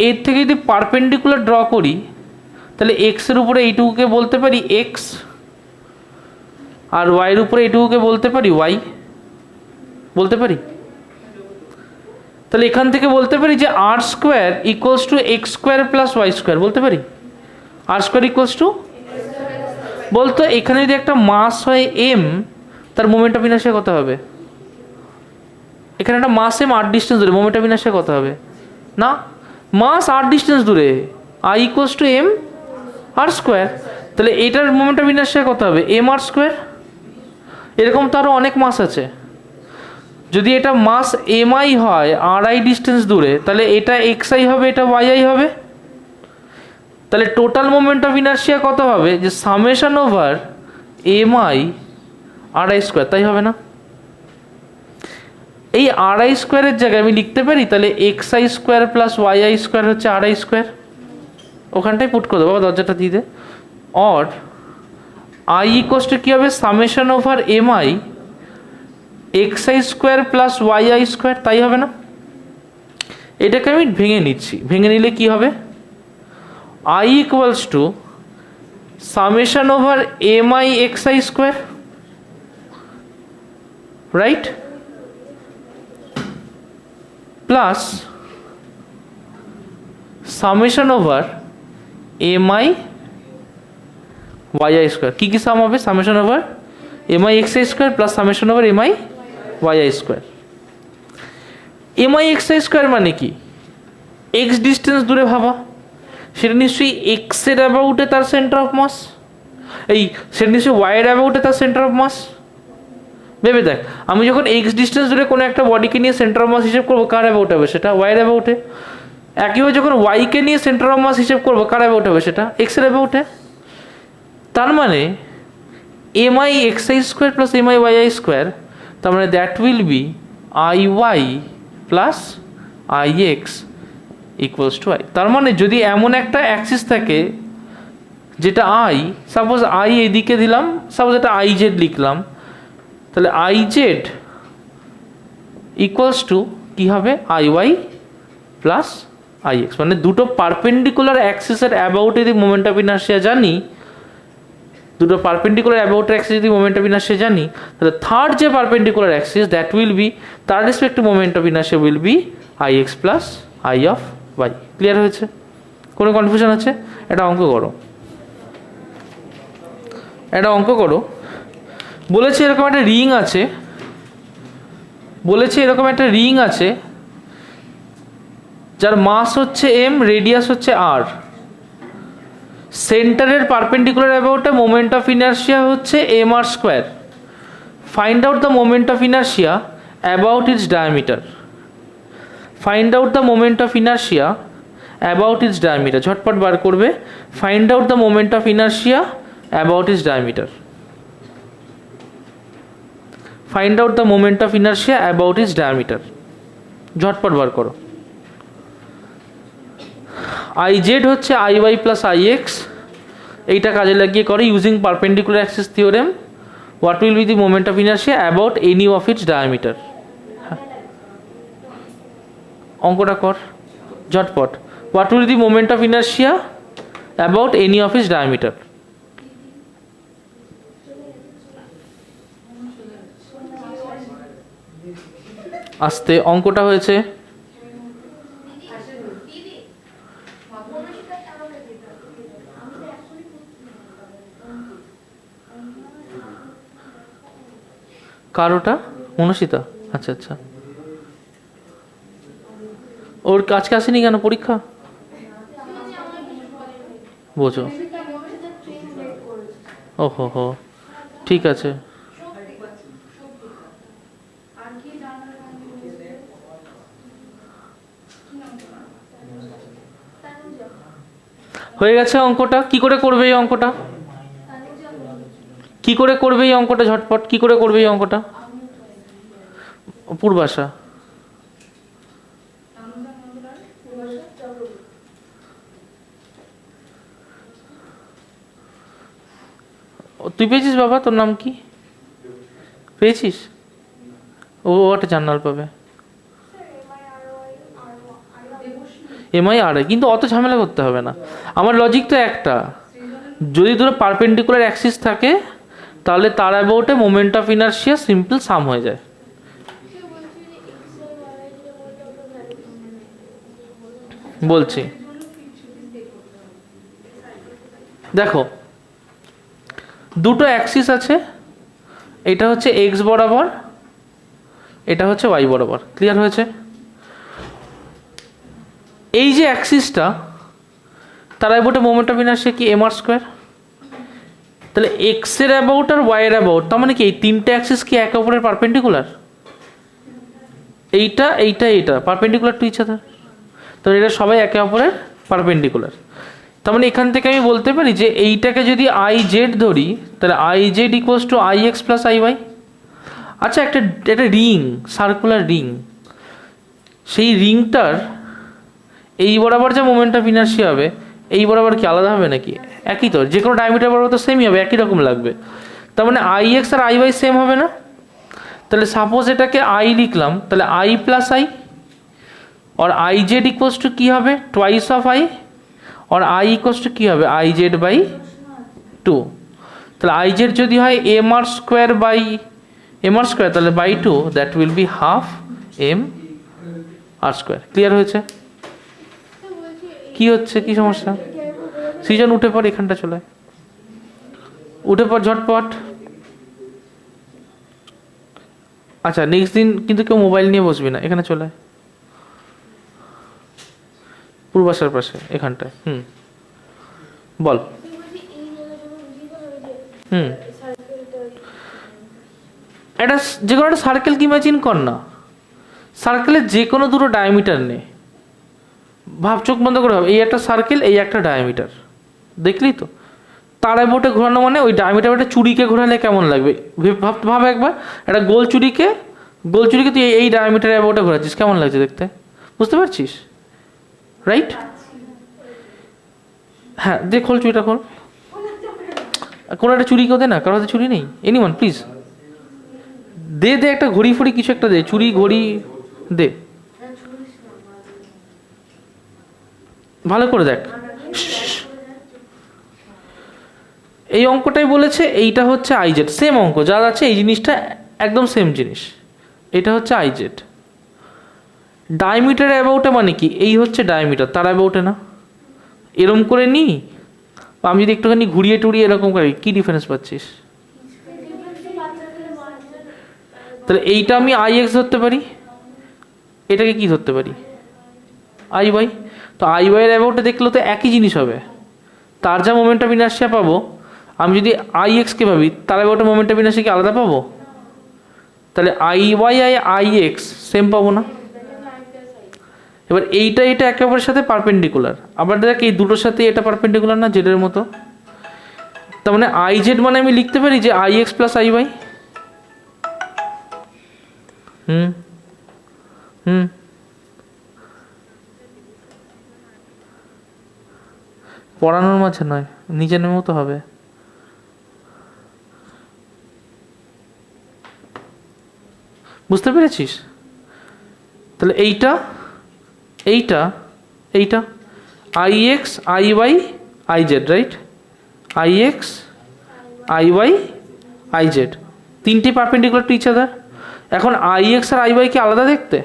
A: এর থেকে যদি পারপেন্ডিকুলার ড্র করি তাহলে এক্সের উপরে এইটুকুকে বলতে পারি এক্স, আর ওয়াইয়ের উপরে এইটুকুকে বলতে পারি ওয়াই। বলতে পারি? তাহলে এখান থেকে বলতে পারি যে R square equals to X square plus Y square. বলতে পারি আর স্কোয়ার ইকুয়ালস টু, বলতো এখানে যদি একটা মাস হয় এম, তার মোমেন্ট অফ ইনার্শিয়া কত হবে? এখানে একটা মাস এম আর ডিস্টেন্স দূরে, মোমেন্ট অফ ইনার্শিয়া কত হবে? না, মাস আর ডিস্টেন্স দূরে, I equals to M R square. তাহলে এটার মোমেন্ট অফ ইনার্শিয়া কত হবে? M R square. এরকম তো আরও অনেক মাস আছে। যদি এটা মাস এম আই হয় আর আই ডিস্টেন্স দূরে, তাহলে এটা এক্স আই হবে, এটা ওয়াই আই হবে। তাহলে টোটাল মোমেন্ট অফ ইনার্শিয়া কত হবে? যে summation over M I R I square, তাই হবে না? এই আর আই স্কোয়ারের জায়গায় আমি লিখতে পারি তাহলে X I square plus Y I square হচ্ছে আর আই স্কোয়ার। ওখানটাই পুট করে দেবো, দরজাটা দিয়ে দে। অর আই ইকুয়ালস টু কী হবে? Summation over M I X I square plus Y I square, তাই হবে না? এটাকে আমি ভেঙে নিচ্ছি। ভেঙে নিলে কি হবে? I equals to summation over M I X I square, right, plus summation over M I Y I square. কী কী সাম হবে? Summation over M I X I square plus summation over M I Y I square. M I X I square মানে কি? X distance দূরে ভাবা, সেটা নিশ্চয়ই এক্সের অ্যাবাউটে তার সেন্টার অফ মাস, সেটা নিশ্চয়ই ওয়াইয়ের অ্যাবাউটে তার সেন্টার অফ মাস। ভেবে দেখ, আমি যখন এক্স ডিস্টেন্স দূরে কোনো একটা বডিকে নিয়ে সেন্টার অফ মাস হিসেব করবো, কার অ্যাবাউট হবে? সেটা ওয়াইয়ের অ্যাবাউটে। একইভাবে যখন ওয়াইকে নিয়ে সেন্টার অফ মাস হিসেব করবো, কার অ্যাবাউট হবে? সেটা এক্সের অ্যাবাউটে। তার মানে M I X I square plus M I Y I square, তার মানে that will be I Y plus I X equals to I. তার মানে যদি এমন একটা অ্যাক্সিস থাকে যেটা আই, সাপোজ আই এদিকে দিলাম, সাপোজ এটা আই জেড লিখলাম, তাহলে আই জেড ইকুয়ালস টু কী হবে? I Y plus I X. মানে দুটো পারপেন্ডিকুলার অ্যাক্সিসের অ্যাবাউটে যদি মোমেন্ট অফ ইনার্শিয়া জানি, দুটো পারপেন্ডিকুলার অ্যাবাউটের অ্যাক্সিস যদি মোমেন্ট অফ ইনার্শিয়া জানি, তাহলে থার্ড যে perpendicular axis that will be, তার respect to moment of inertia will be I X plus I of Y. Clear হয়েছে? কোনো কনফিউশন আছে? এটা অঙ্ক করো, একটা অঙ্ক করো। বলেছে এরকম একটা রিং আছে, বলেছে এরকম একটা রিং আছে যার মাস হচ্ছে এম, রেডিয়াস হচ্ছে আর, সেন্টারের পারপেন্ডিকুলার অ্যাবাউটে মোমেন্ট অফ ইনার্শিয়া হচ্ছে M R square. Find out the moment of inertia about its diameter. Find out the moment of inertia about its diameter. ঝটপট বার করবে। Find out the moment of inertia about its diameter. Find out the moment of inertia about its diameter. ঝটপট বার করো। I Z হচ্ছে I Y plus I X, এইটা কাজে লাগিয়ে করে using perpendicular axis theorem. What will be the moment of inertia about any of its diameter. অঙ্কটা কর ঝটপট। What will the moment of inertia about any of its diameter. আস্তে, অঙ্কটা হয়েছে। কারোটা মনসিতা? আচ্ছা আচ্ছা, ওর কাছকে আসেনি কেন পরীক্ষা? বোঝো, ও হো হো, ঠিক আছে। হয়ে গেছে অঙ্কটা। কি করে করবে এই অঙ্কটা? কি করে করবে এই অঙ্কটা? ঝটপট কি করে করবে এই অঙ্কটা? পূর্বাশা, তুই পেয়েছিস বাবা? তোর নাম কি পেয়েছিস? ও একটা জার্নাল পাবে এমআই আর, কিন্তু অত ঝামেলা করতে হবে না। আমার লজিক তো একটা, যদি ধরো পারপেন্ডিকুলার অ্যাক্সিস থাকে তাহলে তার অ্যাবাউটে মোমেন্ট অফ ইনার্শিয়া সিম্পল সাম হয়ে যায়। বলছি দেখো, দুটো অ্যাক্সিস আছে, এটা হচ্ছে এক্স বরাবর, এটা হচ্ছে ওয়াই বরাবর। ক্লিয়ার হয়েছে? এই যে অ্যাক্সিসটা, তার অ্যাবাউটে মোমেন্ট অফ ইনার্শিয়া কি এম আর স্কোয়ার। তাহলে এক্স এর অ্যাবাউট আর ওয়াই এর অ্যাবাউট, তার মানে কি এই তিনটে অ্যাক্সিস কি একে অপরের পারপেন্ডিকুলার? এইটা এইটা এইটা পারপেন্ডিকুলার টু ইচ আদার, তাহলে এটা সবাই একে অপরের পারপেন্ডিকুলার। তার মানে এখান থেকে আমি বলতে পারি যে এইটাকে যদি আই জেড ধরি, তাহলে I Z equals to I X plus I Y. আচ্ছা, একটা একটা রিং, সার্কুলার রিং, সেই রিংটার এই বরাবর যে মোমেন্ট অফ ইনার্শিয়া হবে, এই বরাবর কি আলাদা হবে নাকি? একই তো, যে কোনো ডায়ামিটার বরাবর তো সেমই হবে, একই রকম লাগবে। তার মানে আই এক্স আর আই ওয়াই সেম হবে না? তাহলে সাপোজ এটাকে আই লিখলাম, তাহলে আই প্লাস আই, और आई जेड इक्वल्स टू की হবে ट्वाइस ऑफ आई, और आई इक्वल्स टू की হবে आई जेड बाई टू। তাহলে आई जेड যদি হয় M R square by M R square, তাহলে by two, that will be half M R square. Clear হয়েছে? কি হচ্ছে, কি সমস্যা? সৃজন উঠে পড়, এখানটা চলে উঠে পড় ঝটপট। আচ্ছা, নেক্সট দিন কিন্তু কেউ মোবাইল নিয়ে বসবি না, এখানে চলে পূর্বাশার পাশে এখানটায়। বল। এটা যে কোনো একটা সার্কেল কি ইমাজিন কর না, সার্কেলের যে কোনো দুটো ডায়ামিটার নে, ভাব, চোখ বন্ধ করে ভাব, এই একটা সার্কেল, এই একটা ডায়ামিটার, দেখলি তো? তারায় বোটে ঘোরানো মানে ওই ডায়ামিটার চুরিকে ঘোরালে কেমন লাগবে ভাব একবার। একটা গোল চুরিকে তুই এই ডায়ামিটারে বোটে ঘোরাচ্ছিস, কেমন লাগছে দেখতে? বুঝতে পারছিস? রাইট? হ্যাঁ, দে, খোল চুরিটা খোল। কোনো একটা চুরি কেউ দে না, কারোর হাতে চুরি নেই? এনিওয়ান প্লিজ দে, একটা ঘড়ি ফড়ি কিছু একটা দে, চুরি ঘড়ি দে, ভালো করে দেখ। এই অঙ্কটাই বলেছে এইটা হচ্ছে আইজেড, সেম অঙ্ক যা আছে এই জিনিসটা একদম সেম জিনিস, এটা হচ্ছে আইজেড। ডায়ামিটার অ্যাবাউটে মানে কি, এই হচ্ছে ডায়ামিটার, তার অ্যাবাউটে না, এরম করে নিই, আমি যদি একটুখানি ঘুরিয়ে টুরিয়ে এরকম করি, কি ডিফারেন্স পাচ্ছিস? তাহলে এইটা আমি আই এক্স ধরতে পারি, এটাকে কি ধরতে পারি? I Y. তো আই ওয়াইয়ের অ্যাবাউটে দেখলে তো একই জিনিস হবে, তার যা মোমেন্টাম ইনার্শিয়া পাবো, আমি যদি আই এক্সকে ভাবি তার অ্যাবাউটে মোমেন্টাম ইনার্শিয়া কি আলাদা পাবো? তাহলে I Y I X same পাবো না? এবার এইটা এটা একে অপরের সাথে পারপেন্ডিকুলার, আবার দেখ এই দুটোর সাথে এটা পারপেন্ডিকুলার না, জেডের মতো। তার মানে আই জেড মানে আমি লিখতে পারি যে I X plus I Y. হুম হুম পড়ানোর মাঝে নয়, নিজে নেমেও তো হবে। বুঝতে পেরেছিস? তাহলে এইটা এইটা এইটা I X I Y I Z, right? I X I Y I Z, তিনটে পারপেন্ডিকুলার টু ইচ আদার। এখন আই এক্স আর আই ওয়াই কি আলাদা দেখতে?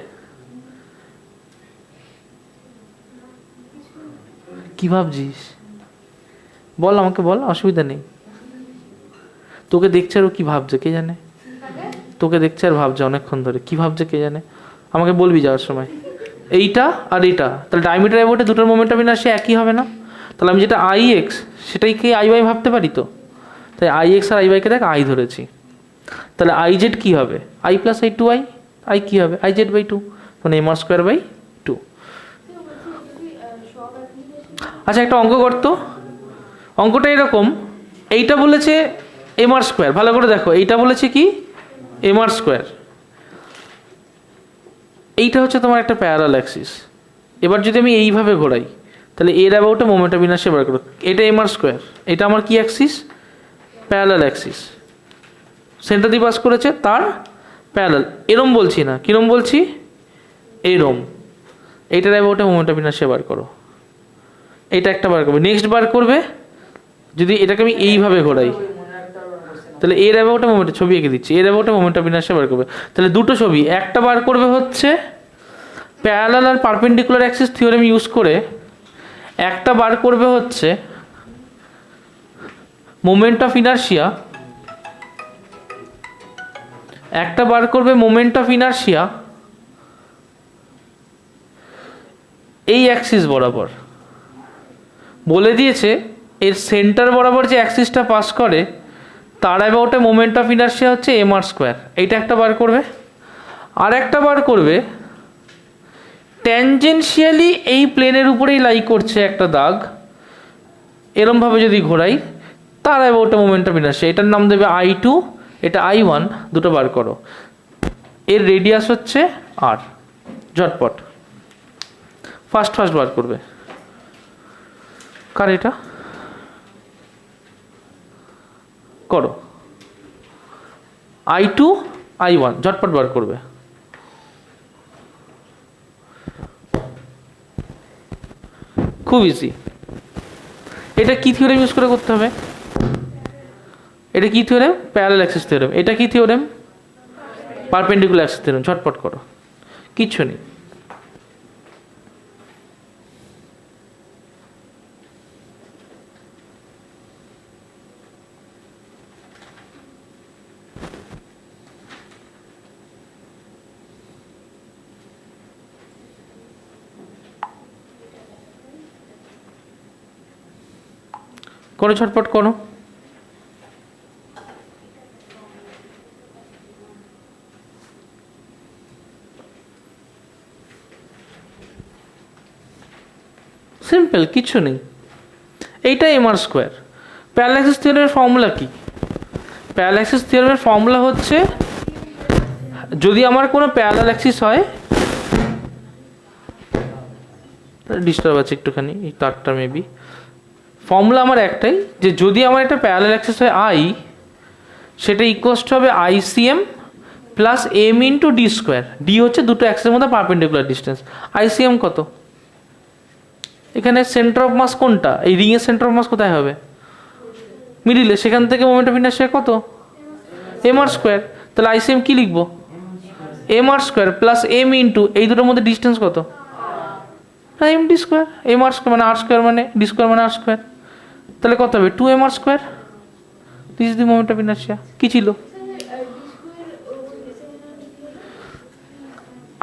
A: কি ভাবছিস বল, আমাকে বল, অসুবিধা নেই। তোকে দেখছে আর ও কি ভাবছে কে জানে, তোকে দেখছে আর ভাবছে অনেকক্ষণ ধরে, কি ভাবছে কে জানে, আমাকে বলবি যাওয়ার সময়। এইটা আর এটা, তাহলে ডায়ামিটার অ্যাবাউটে দুটোর মোমেন্টাম ইনার্শিয়া একই হবে না? তাহলে আমি যেটা আই এক্স সেটাই কি আই ওয়াই ভাবতে পারি তো, তাই আই এক্স আর আই ওয়াইকে দেখ আই ধরেছি। তাহলে আই জেড কী হবে? I plus I two I, I কী হবে? আই জেড বাই টু, মানে M R square by two. আচ্ছা একটা অঙ্ক করতো, অঙ্কটা এরকম, এইটা বলেছে এম আর স্কোয়ার, ভালো করে দেখো, এইটা বলেছে কি এম আর স্কোয়ার, এইটা হচ্ছে তোমার একটা প্যারালাল অ্যাক্সিস। এবার যদি আমি এইভাবে ঘোরাই তাহলে এর অ্যাবাউটে মোমেন্টাম ইনার্শিয়া বার করো, এটা এম আর স্কোয়ার, এটা আমার কি অ্যাক্সিস? প্যারালাল অ্যাক্সিস, সেন্টার দিয়ে পাস করেছে তার প্যারালাল, এরম বলছি না, কিরম বলছি? এরম। এইটার অ্যাবাউটে মোমেন্টাম ইনার্শিয়া বার করো, এইটা একটা বার করবে, নেক্সট বার করবে যদি এটাকে আমি এইভাবে ঘোরাই তাহলে এর অ্যাবাউটে মোমেন্ট, ছবি এঁকে দিচ্ছি, এর অ্যাবাউটে মোমেন্টাম ইনার্শিয়া বার করবে। তাহলে দুটো ছবি, একটা বার করবে হচ্ছে প্যারালাল আর পারপেন্ডিকুলার অ্যাক্সিস থিওরেম ইউজ করে, একটা বার করবে হচ্ছে মোমেন্ট অফ ইনার্শিয়া, একটা বার করবে মোমেন্ট অফ ইনার্শিয়া এই অ্যাক্সিস বরাবর। বলে দিয়েছে এর সেন্টার বরাবর যে অ্যাক্সিসটা পাস করে তার অ্যাবাউটে মোমেন্ট অফ ইনার্শিয়া হচ্ছে এম আর স্কোয়ার, এইটা একটা বার করবে। আর একটা বার করবে ট্যানজেনশিয়ালি এই প্লেনের উপরেই লাই করছে একটা দাগ, এরমভাবে যদি ঘোরাই তার অ্যাবাউটে মোমেন্ট অফ ইনার্শিয়া, এটার নাম দেবে আই টু, এটা আই ওয়ান, দুটো বার করো। এর রেডিয়াস হচ্ছে আর, ঝটপট ফার্স্ট বার করবে। কার এটা? করো, আই টু আই ওয়ান, ঝটপট বার করবে। খুব ইজি। এটা কি থিওরেম ইউজ করে করতে হবে? এটা কি থিওরেম? Parallel Axis theorem. এটা কি থিওরেম? Perpendicular axis theorem. ঝটপট করো, কিচ্ছু নেই। করো, ছটপট করো। সিম্পল, কিছু নেই। এইটা M R square. Parallel Axis থিওরেমের ফর্মুলা কি? প্যারালাল অ্যাক্সিস থিওরেমের ফর্মুলা হচ্ছে যদি আমার কোনো প্যারালাল অ্যাক্সিস হয়, ডিস্টার্ব আছে একটুখানি এই তারটা মেবি, ফর্মুলা আমার একটাই যে যদি আমার একটা প্যারালাল অ্যাক্সিস হয় আই, সেটা ইকুয়ালস টু হবে ICM plus M into D square. D হচ্ছে দুটো অ্যাক্সিসের মধ্যে পারপেন্ডিকুলার ডিস্টেন্স। আইসিএম কত? এখানে সেন্টার অফ মাস কোনটা? এই রিংয়ের সেন্টার অফ মাস কোথায় হবে? মিডিলে, সেখান থেকে মোমেন্ট অফ ইনার্শিয়া কত, এম আর স্কোয়ার। তাহলে আইসিএম কি লিখবো, M R square plus M into এই দুটোর মধ্যে ডিস্টেন্স কত, M D square. M R square মানে আর স্কোয়ার মানে ডি স্কোয়ার মানে আর স্কোয়ার, তাহলে কত হবে 2 M R square. This is the moment of inertia. কি ছিল,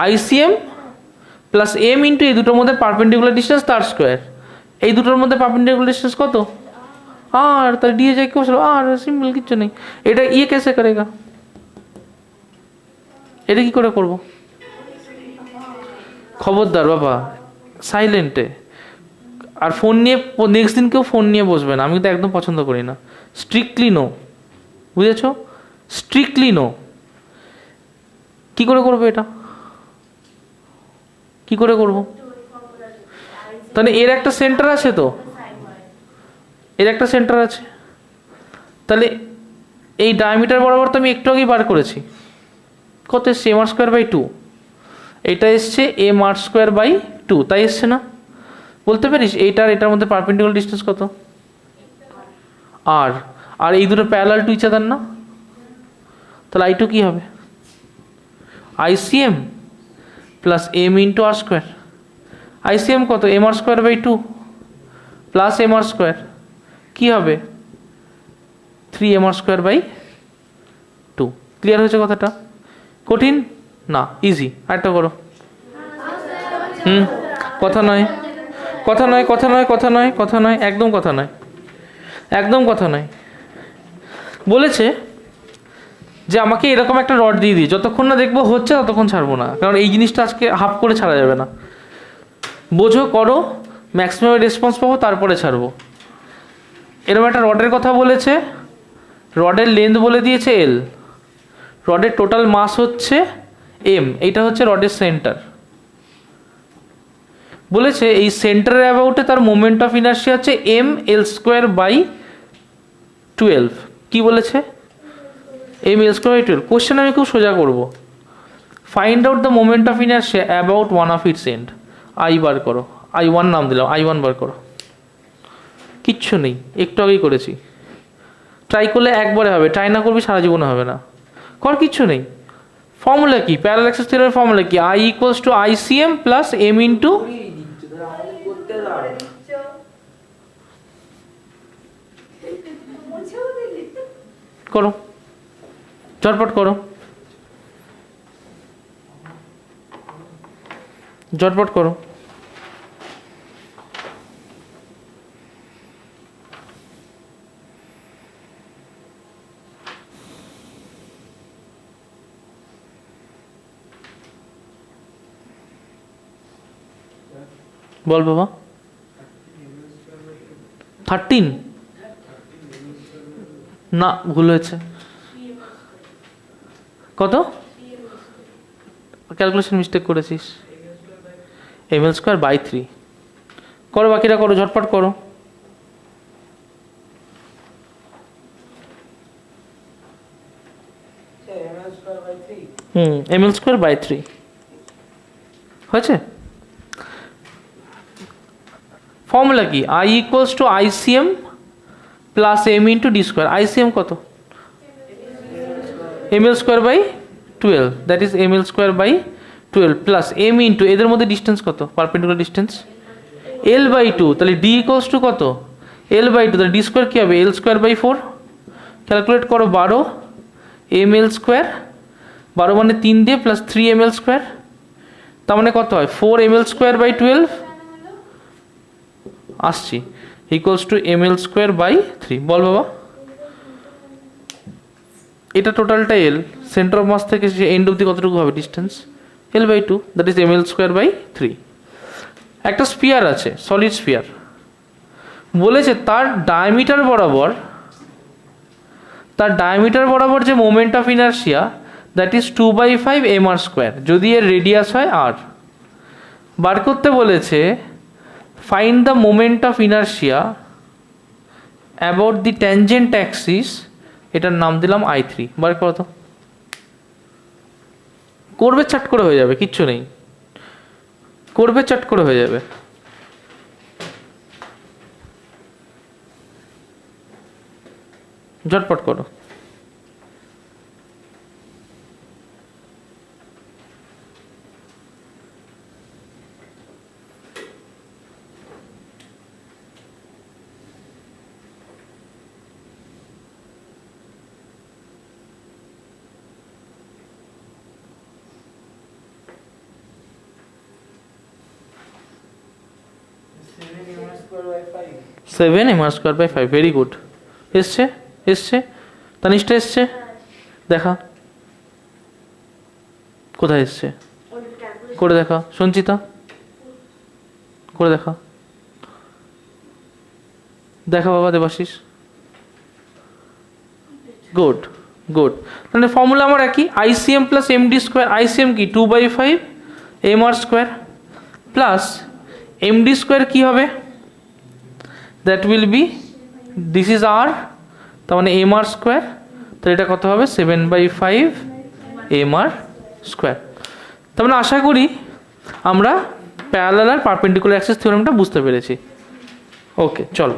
A: আইসিএম প্লাস এম ইন্টু এই দুটোর মধ্যে পারপেন্ডিকুলার ডিস্টেন্স তার স্কোয়ার। এই দুটোর মধ্যে পারপেন্ডিকুলার ডিস্টেন্স কত, আর তাহলে ডিএ যাই কেউ আর সিম্পল, কিচ্ছু নেই। এটা ইয়ে কেসে করেগা, এটা কি করে করব, খবরদার বাবা সাইলেন্টে। আর ফোন নিয়ে নেক্সট দিন কেউ ফোন নিয়ে বসবে না, আমি তো একদম পছন্দ করি না। স্ট্রিক্টলি নো, বুঝেছো, স্ট্রিক্টলি নো। কি করে করবো এটা, কি করে করব, তাহলে এর একটা সেন্টার আছে, তো এর একটা সেন্টার আছে, তাহলে এই ডায়ামিটার বরাবর তো আমি একটু আগেই বার করেছি, কত এসছে এম আর স্কোয়ার বাই 2, এটা এসছে এম আর স্কোয়ার বাই 2, তাই এসছে না, বলতে পারিস এইটার এটার মধ্যে পারপেন্ডিকুলার ডিস্টেন্স কত, আর আর এই দুটো প্যারালাল টু ইচ আদার না, তাহলে আই টু কী হবে, ICM plus M into R square. ICM কত, M R square by 2 plus M R square, কী হবে 3 M R square by 2। Clear হয়েছে কথাটা, কঠিন না, ইজি। আরেকটা করো। কথা নয়, কথা নয়, কথা নয়, কথা নয়, কথা নয়, একদম কথা নয়, একদম কথা নয়। বলেছে যে আমাকে এরকম একটা রড দিয়ে দিই, যতক্ষণ না দেখবো হচ্ছে ততক্ষণ ছাড়বো না, কারণ এই জিনিসটা আজকে হাফ করে ছাড়া যাবে না। বোঝো, করো, ম্যাক্সিমাম রেসপন্স পাবো, তারপরে ছাড়বো। এরকম একটা রডের কথা বলেছে, রডের লেন্থ বলে দিয়েছে এল, রডের টোটাল মাস হচ্ছে এম, এইটা হচ্ছে রডের সেন্টার। বলেছে এই সেন্টারের অ্যাবাউটে তার মোমেন্ট অফ ইনার্শিয়া হচ্ছে এম এল স্কোয়ার বাই 12। কি বলেছে, M L square by 12। Question আমি খুব সোজা করবো, find out the moment of inertia about one of its end. I বার করো, আই ওয়ান নাম দিলাম, আই ওয়ান বার করো। কিচ্ছু নেই, একটু আগেই করেছি। ট্রাই করলে একবারে হবে, ট্রাই না করবি সারা জীবনে হবে না। কর, কিচ্ছু নেই। ফর্মুলা কি, প্যারালাল অ্যাক্সিস থিওরামের ফর্মুলা কি, I equals to ICM plus M into, করো ঝটপট করো, ঝটপট করো। বল বাবা, 13 না, ভুল হয়েছে। কত, ক্যালকুলেশন মিস্টেক করেছিস, এম এল স্কোয়ার বাই 3। করো, বাকিরা করো, ঝটপট করো। এম এল স্কোয়ার বাই 3 হয়েছে। ফর্মুলা কি, I equals to ICM plus M into D square. ICM কত, M L square by 12, that is M L square by 12 plus M into এদের মধ্যে ডিস্টেন্স কত, পারপেন্ডিকুলার ডিস্টেন্স এল বাই 2, তাহলে D equals two কত, এল by 2, তাহলে D square কী হবে, এল square by 4। Calculate করো, 12 এম এল স্কোয়ার, 12 মানে 3 দিয়ে প্লাস 3 এম এল স্কোয়ার, তার মানে কত হয় 4 এম এল স্কোয়ার বাই 12 আসছি, equals to M L square by 3। বল বাবা, এটা টোটালটা এল, সেন্টার অফ মাস থেকে এন্ড অব্দি কতটুকু হবে distance, L by 2, that is M L square by 3। একটা স্পিয়ার আছে, সলিড স্পিয়ার, বলেছে তার ডায়ামিটার বরাবর যে moment of inertia that is 2/5 M R square, যদি এর রেডিয়াস হয় আর। বার করতে বলেছে find the moment of inertia about the tangent axis, এটার নাম দিলাম I3। বার করো তো, করবে চাট করে হয়ে যাবে, কিচ্ছু নেই, করবে চাট করে হয়ে যাবে। ঝটপট করো। Seven M R square by five, very good. এসছে এসছে, তানিষ্টা এসছে, দেখা কোথায় এসছে করে দেখা। সঞ্চিতা করে দেখা, দেখা বাবা। Debashis, good good. তাহলে ফর্মুলা আমার একই, ICM plus MD square. ICM কি 2/5 M R square plus MD square কি হবে, that will be, this is R, তার মানে এম আর স্কোয়ার। তো এটা কত হবে 7/5 এম আর স্কোয়ার। তার মানে আশা করি আমরা প্যারালাল আর পারপেন্ডিকুলার অ্যাক্সিস থিওরেমটা বুঝতে পেরেছি। ওকে, চলো।